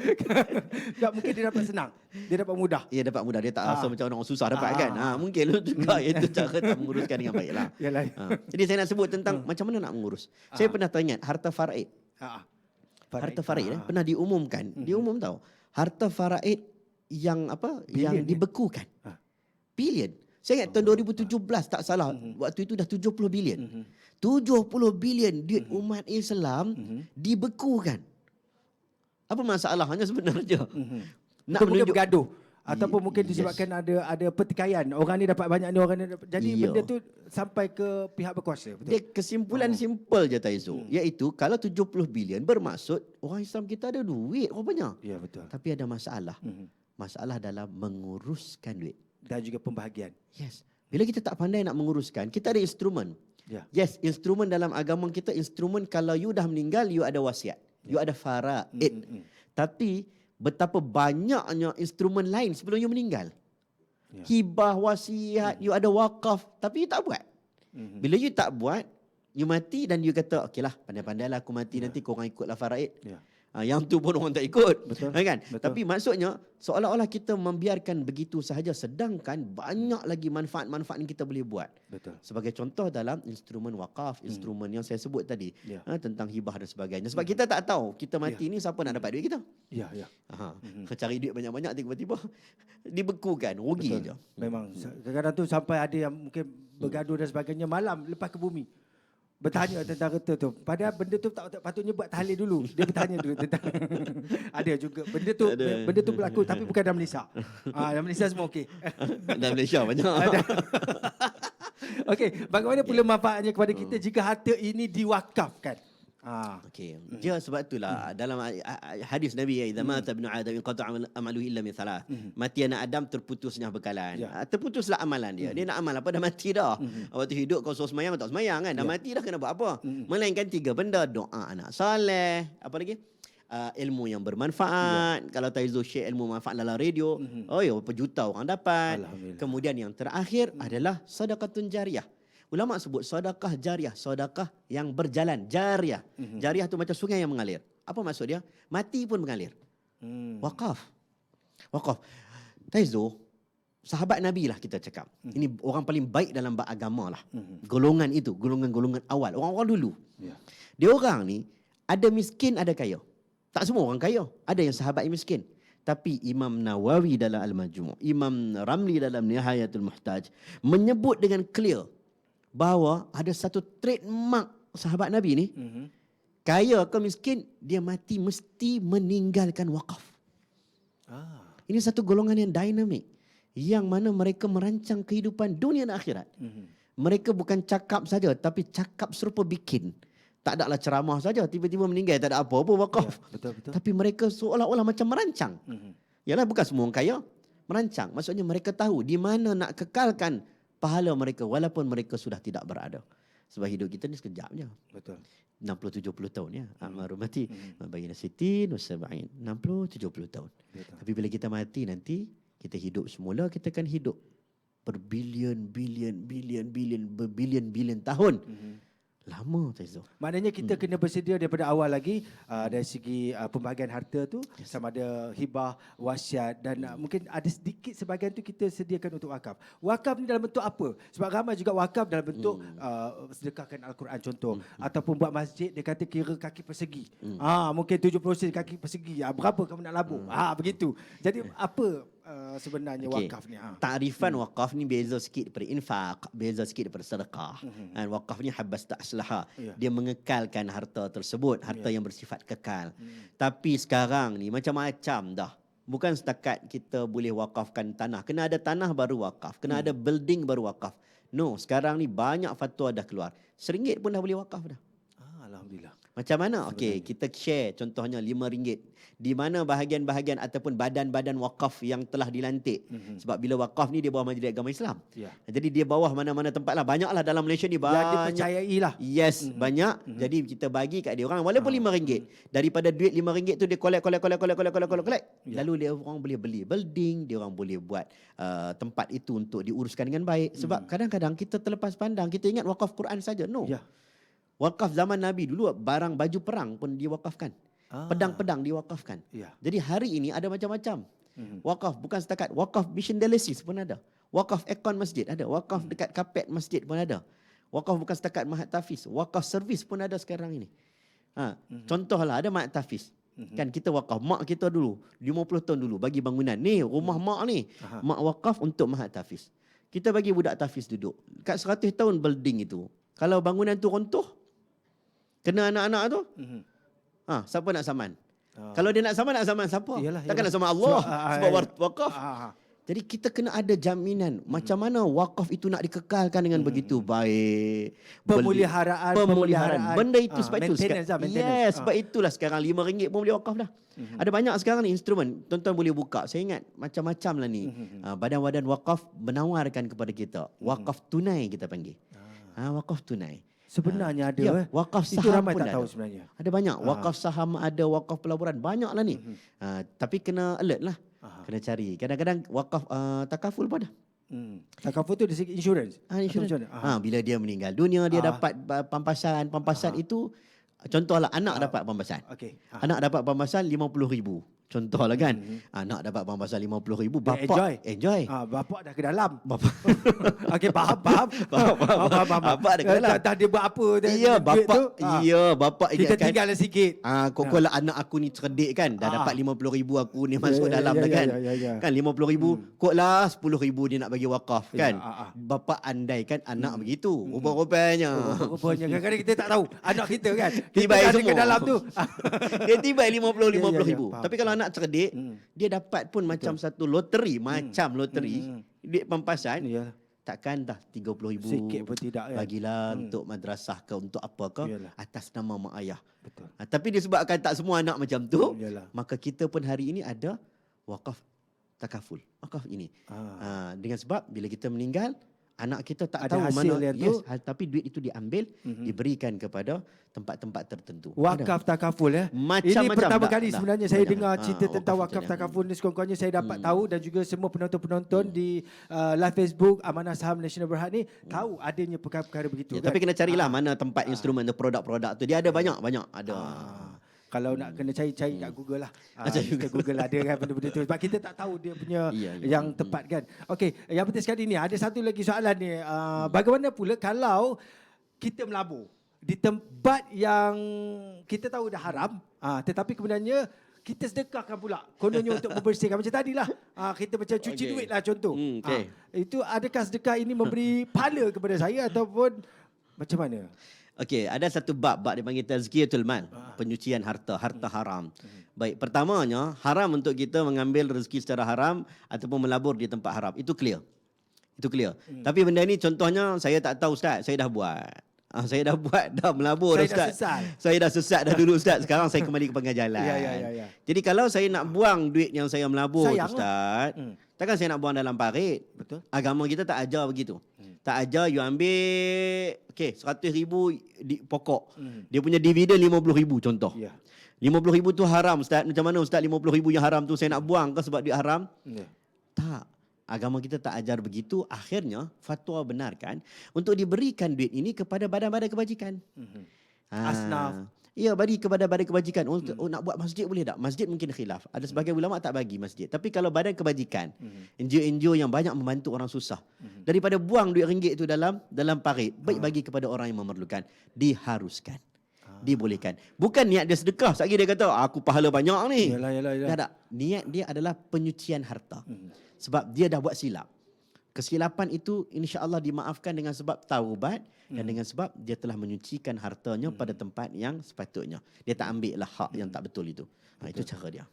A: Tak mungkin dia dapat senang. Dia dapat mudah.
B: Ya, dapat mudah. Dia tak rasa macam orang susah dapat kan. Mungkin lu juga itu cara tak menguruskan dengan baik lah. Jadi saya nak sebut tentang macam mana nak mengurus. Saya pernah teringat harta faraid. Harta faraid pernah diumumkan. Diumum tahu. Harta faraid yang apa? Yang dibekukan. Bilion. Saya ingat tahun 2017 tak salah. Waktu itu dah 70 bilion. 70 bilion duit umat Islam dibekukan. Apa masalahnya sebenarnya?
A: Nak mungkin bergaduh. Ataupun mungkin disebabkan ada pertikaian. Orang ni dapat banyak ni, orang ni dapat. Jadi benda tu sampai ke pihak berkuasa. Betul?
B: Dia kesimpulan simple je Taizo. Iaitu kalau 70 bilion bermaksud orang Islam kita ada duit rupanya.
A: Ya, betul.
B: Tapi ada masalah. Masalah dalam menguruskan duit.
A: Dan juga pembahagian.
B: Yes. Bila kita tak pandai nak menguruskan, kita ada instrumen. Yes, instrumen dalam agama kita, instrumen kalau you dah meninggal, you ada wasiat. You ada faraid. Tapi betapa banyaknya instrumen lain sebelum you meninggal. Hibah, wasiat, you ada wakaf, tapi you tak buat. Bila you tak buat, you mati dan you kata, okeylah, pandai-pandailah aku mati nanti korang ikutlah faraid. Yang tu pun orang tak ikut.
A: Betul.
B: Kan?
A: Betul.
B: Tapi maksudnya seolah-olah kita membiarkan begitu sahaja sedangkan banyak lagi manfaat-manfaat yang kita boleh buat.
A: Betul.
B: Sebagai contoh dalam instrumen wakaf, instrumen yang saya sebut tadi, tentang hibah dan sebagainya. Sebab kita tak tahu kita mati ni siapa nak dapat duit kita. Cari duit banyak-banyak tiba-tiba dibekukan, rugi je.
A: Memang kadang-kadang tu sampai ada yang mungkin bergaduh dan sebagainya malam lepas ke bumi. Bertanya tentang harta tu. Padahal benda tu tak patutnya buat tahlil dulu. Dia bertanya dulu tentang ada juga benda tu berlaku tapi bukan dalam Malaysia. Dalam Malaysia semua okey.
B: Dalam Malaysia banyak.
A: Okey, bagaimana pula manfaatnya kepada kita jika harta ini diwakafkan?
B: Okey. Dia sebab itulah dalam hadis Nabi, idza mata ibnu adam inqata amaluhu illa min thalath. Mati anak Adam terputusnya bekalan. Terputuslah amalan dia. Dia nak amal apa dah mati dah. Waktu hidup kau suruh semayang tak semayang kan. Dah mati dah kena buat apa? Melainkan 3 benda, doa anak soleh, apa lagi? Ilmu yang bermanfaat. Kalau Taizo share ilmu manfaat dalam radio, berapa juta orang dapat. Kemudian yang terakhir adalah sedekatun jariyah. Ulama sebut sedekah jariah, sedekah yang berjalan, jariah. Jariah tu macam sungai yang mengalir. Apa maksud dia? Mati pun mengalir. Wakaf. Taizo, sahabat Nabi lah kita cakap. Ini orang paling baik dalam bab agama lah. Golongan itu, golongan-golongan awal, orang-orang dulu. Dia orang ni ada miskin, ada kaya. Tak semua orang kaya. Ada yang sahabat yang miskin. Tapi Imam Nawawi dalam Al-Majmu', Imam Ramli dalam Nihayatul Muhtaj menyebut dengan clear bahawa ada satu trademark sahabat Nabi ni, kaya ke miskin, dia mati mesti meninggalkan wakaf. Ini satu golongan yang dinamik, yang mana mereka merancang kehidupan dunia dan akhirat. Mereka bukan cakap saja, tapi cakap serupa bikin. Tak adalah ceramah saja, tiba-tiba meninggal, tak ada apa-apa wakaf. Betul. Tapi mereka seolah-olah macam merancang. Yalah, bukan semua orang kaya, merancang. Maksudnya mereka tahu di mana nak kekalkan pahala mereka walaupun mereka sudah tidak berada. Sebab hidup kita ni sekejap je. Betul. 60-70 tahun ya. Amarul mati bayna sitin wa sab'in. 60-70 tahun.
A: Betul.
B: Tapi bila kita mati nanti, kita hidup semula, kita akan hidup berbilion-bilion tahun. Lama Taizo.
A: Maknanya kita kena bersedia daripada awal lagi dari segi pembahagian harta tu, sama ada hibah, wasiat dan mungkin ada sedikit sebahagian tu kita sediakan untuk wakaf. Wakaf ni dalam bentuk apa? Sebab ramai juga wakaf dalam bentuk sedekahkan Al-Quran contoh, ataupun buat masjid dia kata kira kaki persegi. Mungkin 70% kaki persegi. Berapa kamu nak labur? Begitu. Jadi apa sebenarnya wakaf ni?
B: Ta'rifan wakaf ni beza sikit daripada infak, beza sikit daripada sedekah. Dan wakaf ni habas ta'aslaha. Dia mengekalkan harta tersebut, harta yang bersifat kekal. Tapi sekarang ni macam-macam dah. Bukan setakat kita boleh wakafkan tanah. Kena ada tanah baru wakaf. Kena ada building baru wakaf. No, sekarang ni banyak fatwa dah keluar. RM1 pun dah boleh wakaf dah.
A: Alhamdulillah.
B: Macam mana? Okey, kita share contohnya RM5. Di mana bahagian-bahagian ataupun badan-badan wakaf yang telah dilantik. Sebab bila wakaf ni dia bawah Majlis Agama Islam. Jadi dia bawah mana-mana tempat lah. Banyaklah dalam Malaysia ni banyak.
A: Yang dipercayai lah.
B: Yes, banyak. Jadi kita bagi kat dia orang walaupun RM5. Daripada duit RM5 tu dia collect. Lalu dia orang boleh beli building, dia orang boleh buat tempat itu untuk diuruskan dengan baik. Sebab kadang-kadang kita terlepas pandang, kita ingat wakaf Quran saja. No. Wakaf zaman Nabi dulu, barang baju perang pun diwakafkan. Pedang-pedang diwakafkan. Jadi hari ini ada macam-macam. Wakaf bukan setakat wakaf mission dialysis pun ada. Wakaf aircon masjid ada. Wakaf dekat kapet masjid pun ada. Wakaf bukan setakat mahat tahfiz. Wakaf servis pun ada sekarang ini. Contohlah ada mahat tahfiz. Kan kita wakaf. Mak kita dulu 50 tahun dulu bagi bangunan. Ni rumah mak ni. Mak wakaf untuk mahat tahfiz. Kita bagi budak tahfiz duduk. Kat 100 tahun building itu. Kalau bangunan tu runtuh, kena anak-anak tu, siapa nak saman? Kalau dia nak saman siapa? Takkan nak saman Allah sebab wakaf. Jadi kita kena ada jaminan macam mana wakaf itu nak dikekalkan dengan begitu baik.
A: Pemeliharaan.
B: Benda itu sebab itu.
A: Maintenance.
B: Sebab itulah sekarang RM5 pun boleh wakaf dah. Ada banyak sekarang ni instrumen. Tuan-tuan boleh buka. Saya ingat macam-macam lah ni. Badan-badan wakaf menawarkan kepada kita. Wakaf tunai kita panggil. Wakaf tunai.
A: Sebenarnya ada.
B: Wakaf saham
A: itu ramai
B: pun
A: tak
B: ada.
A: tahu sebenarnya.
B: Ada banyak. Wakaf saham ada, wakaf pelaburan. Banyak lah ni. Tapi kena alert lah. Kena cari. Kadang-kadang wakaf takaful pun ada.
A: Takaful tu dari segi insurans?
B: Insurans. Bila dia meninggal dunia, dia dapat pampasan. Pampasan itu, contohlah anak dapat pampasan. Anak dapat pampasan RM50,000. Contohlah kan. Anak dapat pampasan RM50,000. Bapak enjoy.
A: Bapak dah ke dalam.
B: Bapak.
A: Okey, faham.
B: Bapak dah ke dalam.
A: Dah dia buat apa?
B: Bapak
A: kita
B: ingatkan.
A: tinggal sikit.
B: Kalau anak aku ni cerdik kan. Dah dapat RM50,000 aku ni masuk dalam dah kan. Kan RM50,000. Koklah RM10,000 dia nak bagi wakaf kan. Bapak andai kan anak begitu. Rupanya.
A: Kadang-kadang kita tak tahu. Anak kita kan.
B: Tiba
A: kita
B: semua.
A: ke dalam tu.
B: Dia tiba RM50,000. Tapi kalau anak cerdik, dia dapat pun macam satu loteri. Macam loteri. Duit pampasan. Takkan dah RM30,000.
A: Sikit pun tidak kan.
B: Bagilah untuk madrasah ke, untuk apa ke. Atas nama mak ayah.
A: Betul.
B: Tapi disebabkan tak semua anak macam tu.
A: Yalah.
B: Maka kita pun hari ini ada wakaf takaful. Wakaf ini. Dengan sebab bila kita meninggal, anak kita tak
A: ada
B: tahu
A: hasil
B: mana.
A: yang tu.
B: Tapi duit itu diambil, diberikan kepada tempat-tempat tertentu.
A: Wakaf takaful ya.
B: Macam-macam.
A: Ini pertama kali sebenarnya saya
B: Banyak.
A: dengar cerita tentang wakaf takaful ni, sekurang-kurangnya saya dapat tahu, dan juga semua penonton-penonton di live Facebook Amanah Saham Nasional Berhad ni tahu adanya perkara-perkara begitu.
B: Tapi kena carilah mana tempat instrumen tu, produk-produk tu. Dia ada banyak ada.
A: Kalau nak kena cari kat Google lah. Kita Google ada kan benda-benda tu. Sebab kita tak tahu dia punya yang tepat kan. Okey, yang penting sekali ni ada satu lagi soalan ni. Bagaimana pula kalau kita melabur di tempat yang kita tahu dah haram, tetapi kemudiannya kita sedekahkan pula, kononnya untuk membersihkan. Macam tadilah, kita macam cuci duit lah contoh. Itu adakah sedekah ini memberi pahala kepada saya ataupun macam mana?
B: Okey, ada satu bab dipanggil tazkiyatul mal, penyucian harta haram. Baik, pertamanya haram untuk kita mengambil rezeki secara haram ataupun melabur di tempat haram. Itu clear. Tapi benda ni contohnya saya tak tahu Ustaz, saya dah buat. Saya dah buat dah melabur Ustaz. Saya dah sesat dah dulu Ustaz. Sekarang saya kembali ke pinggir jalan.
A: Ya.
B: Jadi kalau saya nak buang duit yang saya melabur
A: Sayang
B: Ustaz, takkan saya nak buang dalam parit.
A: Betul.
B: Agama kita tak ajar begitu. Tak ajar, you ambil, okay, 100,000 pokok. Dia punya dividen 50,000 contoh.
A: Ya.
B: 50,000 tu haram, Ustaz. Macam mana Ustaz 50,000 yang haram tu saya nak buang ke sebab dia haram?
A: Ya.
B: Tak. Agama kita tak ajar begitu. Akhirnya, fatwa benarkan untuk diberikan duit ini kepada badan-badan kebajikan.
A: Asnaf.
B: Ya, bagi kepada badan kebajikan. Nak buat masjid boleh tak? Masjid mungkin khilaf. Ada sebagian ulama tak bagi masjid. Tapi kalau badan kebajikan, NGO-NGO yang banyak membantu orang susah, daripada buang duit ringgit itu dalam parit, baik bagi kepada orang yang memerlukan. Diharuskan. Dibolehkan. Bukan niat dia sedekah. Sekali dia kata, aku pahala banyak ni.
A: Yalah.
B: Tak. Niat dia adalah penyucian harta. Sebab dia dah buat silap. Kesilapan itu insya-Allah dimaafkan dengan sebab taubat dan dengan sebab dia telah menyucikan hartanya pada tempat yang sepatutnya. Dia tak ambil lah hak yang tak betul itu. Itu cara dia.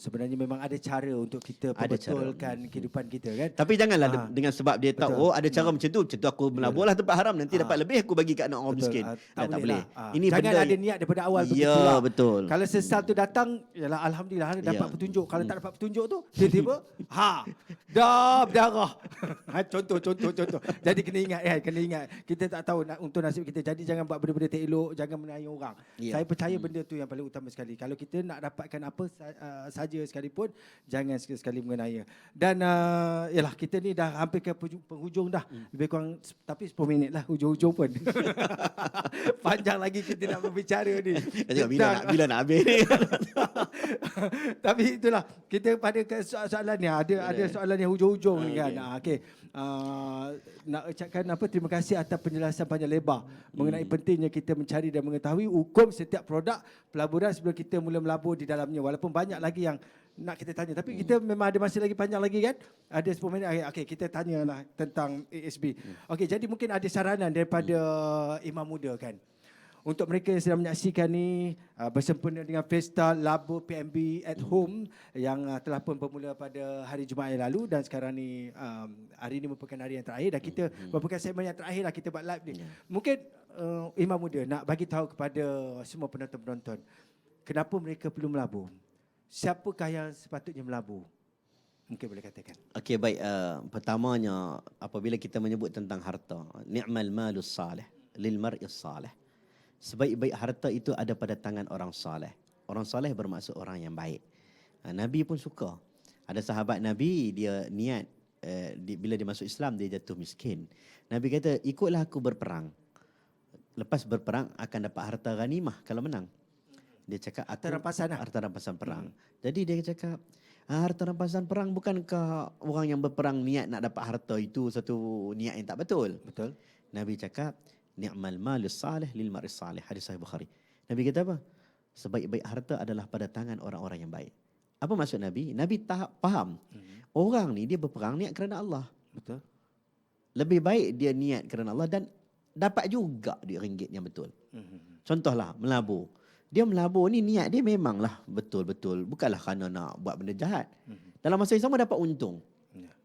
A: Sebenarnya memang ada cara untuk kita
B: Ada cara.
A: perbetulkan kehidupan kita kan.
B: Tapi janganlah dengan sebab dia tahu,
A: Betul.
B: ada cara macam tu aku melaburlah tempat haram, nanti dapat lebih aku bagi kat anak orang miskin. Tak boleh.
A: Ini jangan ada niat daripada awal begitu
B: Ya,
A: lah.
B: betul.
A: Kalau sesal tu datang, yalah alhamdulillah dapat petunjuk. Kalau tak dapat petunjuk tu, tiba-tiba dah berdarah. Contoh. Jadi kena ingat. Kita tak tahu untuk nasib kita. Jadi jangan buat benda-benda tak elok, jangan menganiaya orang. Saya percaya benda tu yang paling utama sekali. Kalau kita nak dapatkan apa saja sekalipun, jangan sekali-sekali menganiaya. Dan yalah kita ni dah hampir ke penghujung dah. Lebih kurang tapi 10 minit lah hujung-hujung pun. Panjang lagi kita nak berbicara ni.
B: Bila nak habis ni.
A: Tapi itulah kita pada ke soalan ni ada soalan yang hujung-hujung ni kan. Okey. Nak ucapkan terima kasih atas penjelasan panjang lebar mengenai pentingnya kita mencari dan mengetahui hukum setiap produk pelaburan sebelum kita mula melabur di dalamnya. Walaupun banyak lagi yang nak kita tanya, tapi kita memang ada masih lagi panjang lagi kan. Ada 10 minit. Okey, kita tanyalah tentang ASB. Okey, jadi mungkin ada saranan daripada imam muda kan, untuk mereka yang sedang menyaksikan ni bersempena dengan Pesta Labur PMB at Home yang telah pun bermula pada hari Jumaat yang lalu dan sekarang ni hari ini merupakan hari yang terakhir dan kita merupakan segmen yang terakhir lah kita buat live ni. Mungkin imam muda nak bagi tahu kepada semua penonton-penonton kenapa mereka perlu melabur. Siapakah yang sepatutnya melabur? Mungkin boleh katakan.
B: Okey, baik. Pertamanya apabila kita menyebut tentang harta, ni'mal malus salih lil mar'is salih. Sebaik-baik harta itu ada pada tangan orang soleh. Orang soleh bermaksud orang yang baik. Nabi pun suka. Ada sahabat Nabi, dia niat bila dia masuk Islam, dia jatuh miskin. Nabi kata, ikutlah aku berperang. Lepas berperang, akan dapat harta ghanimah kalau menang. Dia cakap, harta rampasan perang. Jadi dia cakap, harta rampasan perang bukankah orang yang berperang niat nak dapat harta itu satu niat yang tak betul?
A: Betul.
B: Nabi cakap, ni'mal malus salih lil mar'is salih. Hadis sahih Bukhari. Nabi kata apa? Sebaik-baik harta adalah pada tangan orang-orang yang baik. Apa maksud Nabi? Nabi faham. Orang ni dia berperang niat kerana Allah.
A: Betul.
B: Lebih baik dia niat kerana Allah dan dapat juga duit ringgit yang betul. Contohlah melabur. Dia melabur ni niat dia memanglah betul-betul. Bukanlah kerana nak buat benda jahat. Dalam masa yang sama dapat untung.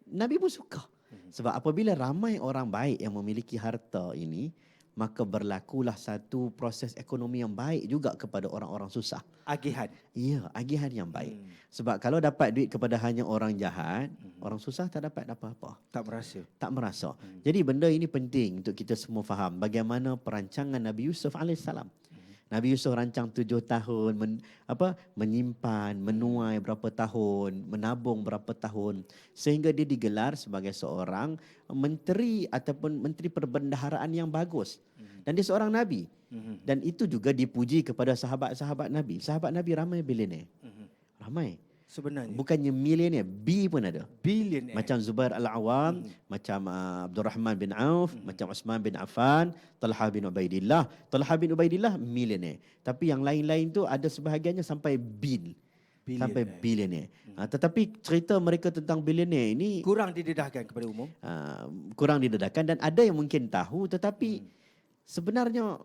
B: Nabi pun suka. Sebab apabila ramai orang baik yang memiliki harta ini, maka berlakulah satu proses ekonomi yang baik juga kepada orang-orang susah.
A: Agihan.
B: Ya, agihan yang baik. Sebab kalau dapat duit kepada hanya orang jahat, orang susah tak dapat apa-apa.
A: Tak merasa.
B: Tak merasa. Jadi benda ini penting untuk kita semua faham. Bagaimana perancangan Nabi Yusuf AS. Nabi Yusuf rancang 7 tahun, menyimpan, menuai berapa tahun, menabung berapa tahun. Sehingga dia digelar sebagai seorang menteri ataupun menteri perbendaharaan yang bagus. Dan dia seorang Nabi. Dan itu juga dipuji kepada sahabat-sahabat Nabi. Sahabat Nabi ramai bilioner. Ramai.
A: Sebenarnya.
B: Bukannya milioner, B pun ada.
A: Bilioner.
B: Macam Zubair Al-Awam, macam Abdul Rahman bin Auf, macam Osman bin Affan, Talha bin Ubaidillah. Talha bin Ubaidillah milioner. Tapi yang lain-lain tu ada sebahagiannya sampai sampai bilioner. Tetapi cerita mereka tentang bilioner ini
A: kurang didedahkan kepada umum.
B: Kurang didedahkan dan ada yang mungkin tahu tetapi sebenarnya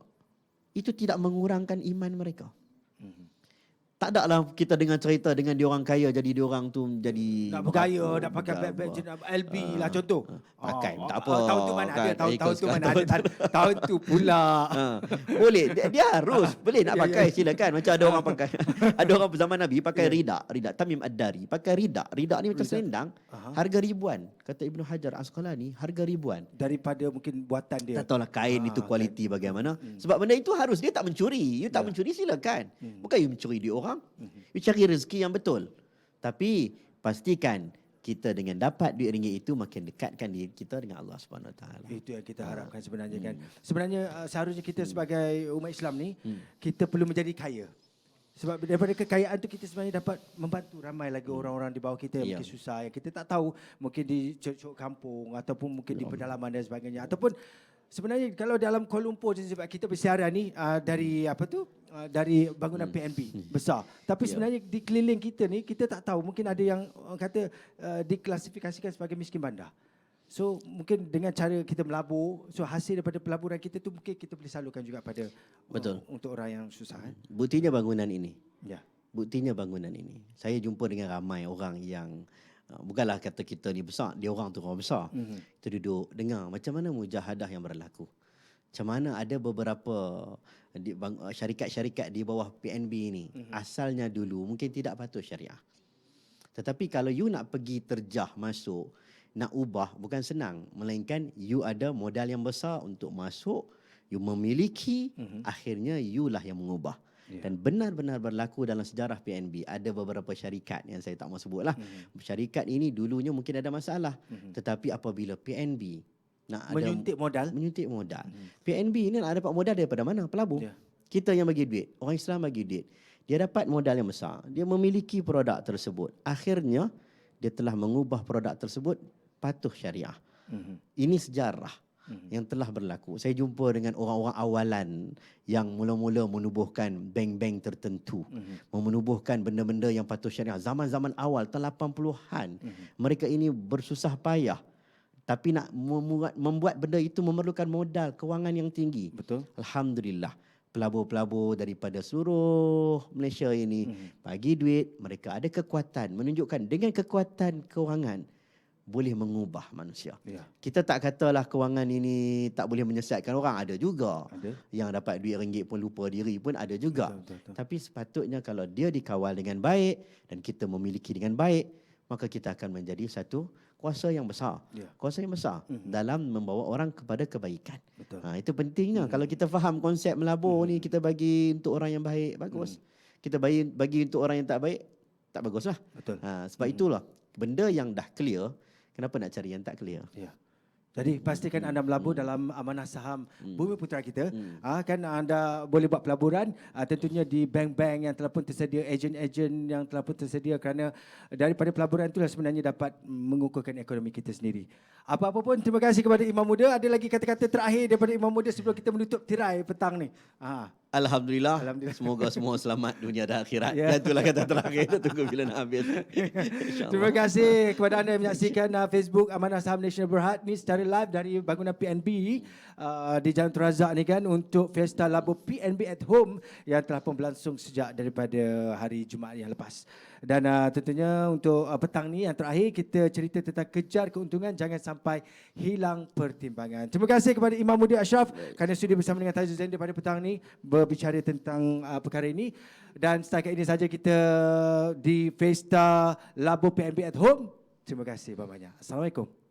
B: itu tidak mengurangkan iman mereka. Tak ada lah kita dengar cerita dengan diorang kaya jadi diorang tu jadi
A: nak bergaya, nak pakai beg-beg LB lah contoh.
B: Pakai tak apa.
A: Tahun tu mana ada, tahun tu mana ada. Tahun tu pula.
B: Boleh dia harus boleh nak pakai silakan. Macam ada orang pakai. Ada orang zaman Nabi pakai rida Tamim Ad-Dari pakai rida ni macam selendang harga ribuan. kata Ibnu Hajar Asqalani, harga ribuan.
A: Daripada mungkin buatan dia.
B: Tak tahulah kain itu kualiti bagaimana. Sebab benda itu harus, dia tak mencuri. You tak mencuri silakan. Bukan you mencuri di orang. You cari rezeki yang betul. Tapi pastikan kita dengan dapat duit ringgit itu makin dekatkan diri kita dengan Allah Subhanahu Wa Taala.
A: Itu yang kita harapkan sebenarnya kan. Sebenarnya seharusnya kita sebagai umat Islam ni kita perlu menjadi kaya. Sebab daripada kekayaan tu kita sebenarnya dapat membantu ramai lagi orang-orang di bawah kita yang mungkin susah, yang kita tak tahu, mungkin di cok-cok kampung ataupun mungkin di pedalaman dan sebagainya. Ataupun sebenarnya kalau dalam Kuala Lumpur sebab kita bersiaran ni dari dari bangunan PNB besar. Tapi sebenarnya di keliling kita ni kita tak tahu, mungkin ada yang orang kata diklasifikasikan sebagai miskin bandar. So mungkin dengan cara kita melabur, so hasil daripada pelaburan kita tu mungkin kita boleh salurkan juga pada untuk orang yang susah.
B: Buktinya bangunan ini.
A: Ya.
B: Buktinya bangunan ini. Saya jumpa dengan ramai orang yang bukanlah kata kita ni besar, dia orang tu orang besar. Kita duduk dengar macam mana mujahadah yang berlaku. Macam mana ada beberapa syarikat-syarikat di bawah PNB ni asalnya dulu mungkin tidak patuh syariah. Tetapi kalau you nak pergi terjah masuk, nak ubah bukan senang, melainkan you ada modal yang besar untuk masuk, you memiliki, akhirnya you lah yang mengubah. Dan benar-benar berlaku dalam sejarah PNB. Ada beberapa syarikat yang saya tak mau sebutlah. Syarikat ini dulunya mungkin ada masalah, tetapi apabila PNB nak
A: menyuntik
B: modal. PNB ini nak dapat modal daripada mana? Pelabur. Kita yang bagi duit, orang Islam bagi duit. Dia dapat modal yang besar, dia memiliki produk tersebut. Akhirnya dia telah mengubah produk tersebut patuh syariah. Ini sejarah yang telah berlaku. Saya jumpa dengan orang-orang awalan yang mula-mula menubuhkan bank-bank tertentu, menubuhkan benda-benda yang patuh syariah. Zaman-zaman awal tahun 80-an, mereka ini bersusah payah. Tapi nak membuat benda itu memerlukan modal, kewangan yang tinggi.
A: Betul.
B: Alhamdulillah, pelabur-pelabur daripada seluruh Malaysia ini bagi duit, mereka ada kekuatan, menunjukkan dengan kekuatan kewangan boleh mengubah manusia. Kita tak katalah kewangan ini tak boleh menyesatkan orang, ada juga. Yang dapat duit ringgit pun lupa diri pun ada juga. Betul. Tapi sepatutnya kalau dia dikawal dengan baik dan kita memiliki dengan baik, maka kita akan menjadi satu kuasa yang besar. Kuasa yang besar dalam membawa orang kepada kebaikan. Itu pentingnya. Kalau kita faham konsep melabur ni, kita bagi untuk orang yang baik, bagus. Kita bagi untuk orang yang tak baik, tak baguslah. Sebab itulah benda yang dah clear, kenapa nak cari yang tak clear? Jadi pastikan anda melabur dalam amanah saham Bumi Putera kita. Kan anda boleh buat pelaburan tentunya di bank-bank yang telah pun tersedia, ejen-ejen yang telah pun tersedia, kerana daripada pelaburan itulah sebenarnya dapat mengukuhkan ekonomi kita sendiri. Apa-apa pun, terima kasih kepada Imam Muda. Ada lagi kata-kata terakhir daripada Imam Muda sebelum kita menutup tirai petang ni? Alhamdulillah. Semoga semua selamat dunia dan akhirat. Dan itulah kata terakhir. Kita tunggu bila nak habis.
A: Terima kasih kepada anda yang menyaksikan Facebook Amanah Saham Nasional Berhad ni secara live dari bangunan PNB di Jalan Tun Razak ni kan, untuk Fiesta Labur PNB at Home yang telah pun berlangsung sejak daripada hari Jumaat yang lepas. Dan tentunya untuk petang ni yang terakhir kita cerita tentang kejar keuntungan, jangan sampai hilang pertimbangan. Terima kasih kepada Imam Muda Ashraf kerana sudi bersama dengan Taizul Zain pada petang ni berbicara tentang perkara ini. Dan setakat ini saja kita di Fiesta Labur PNB at Home. Terima kasih banyak. Assalamualaikum.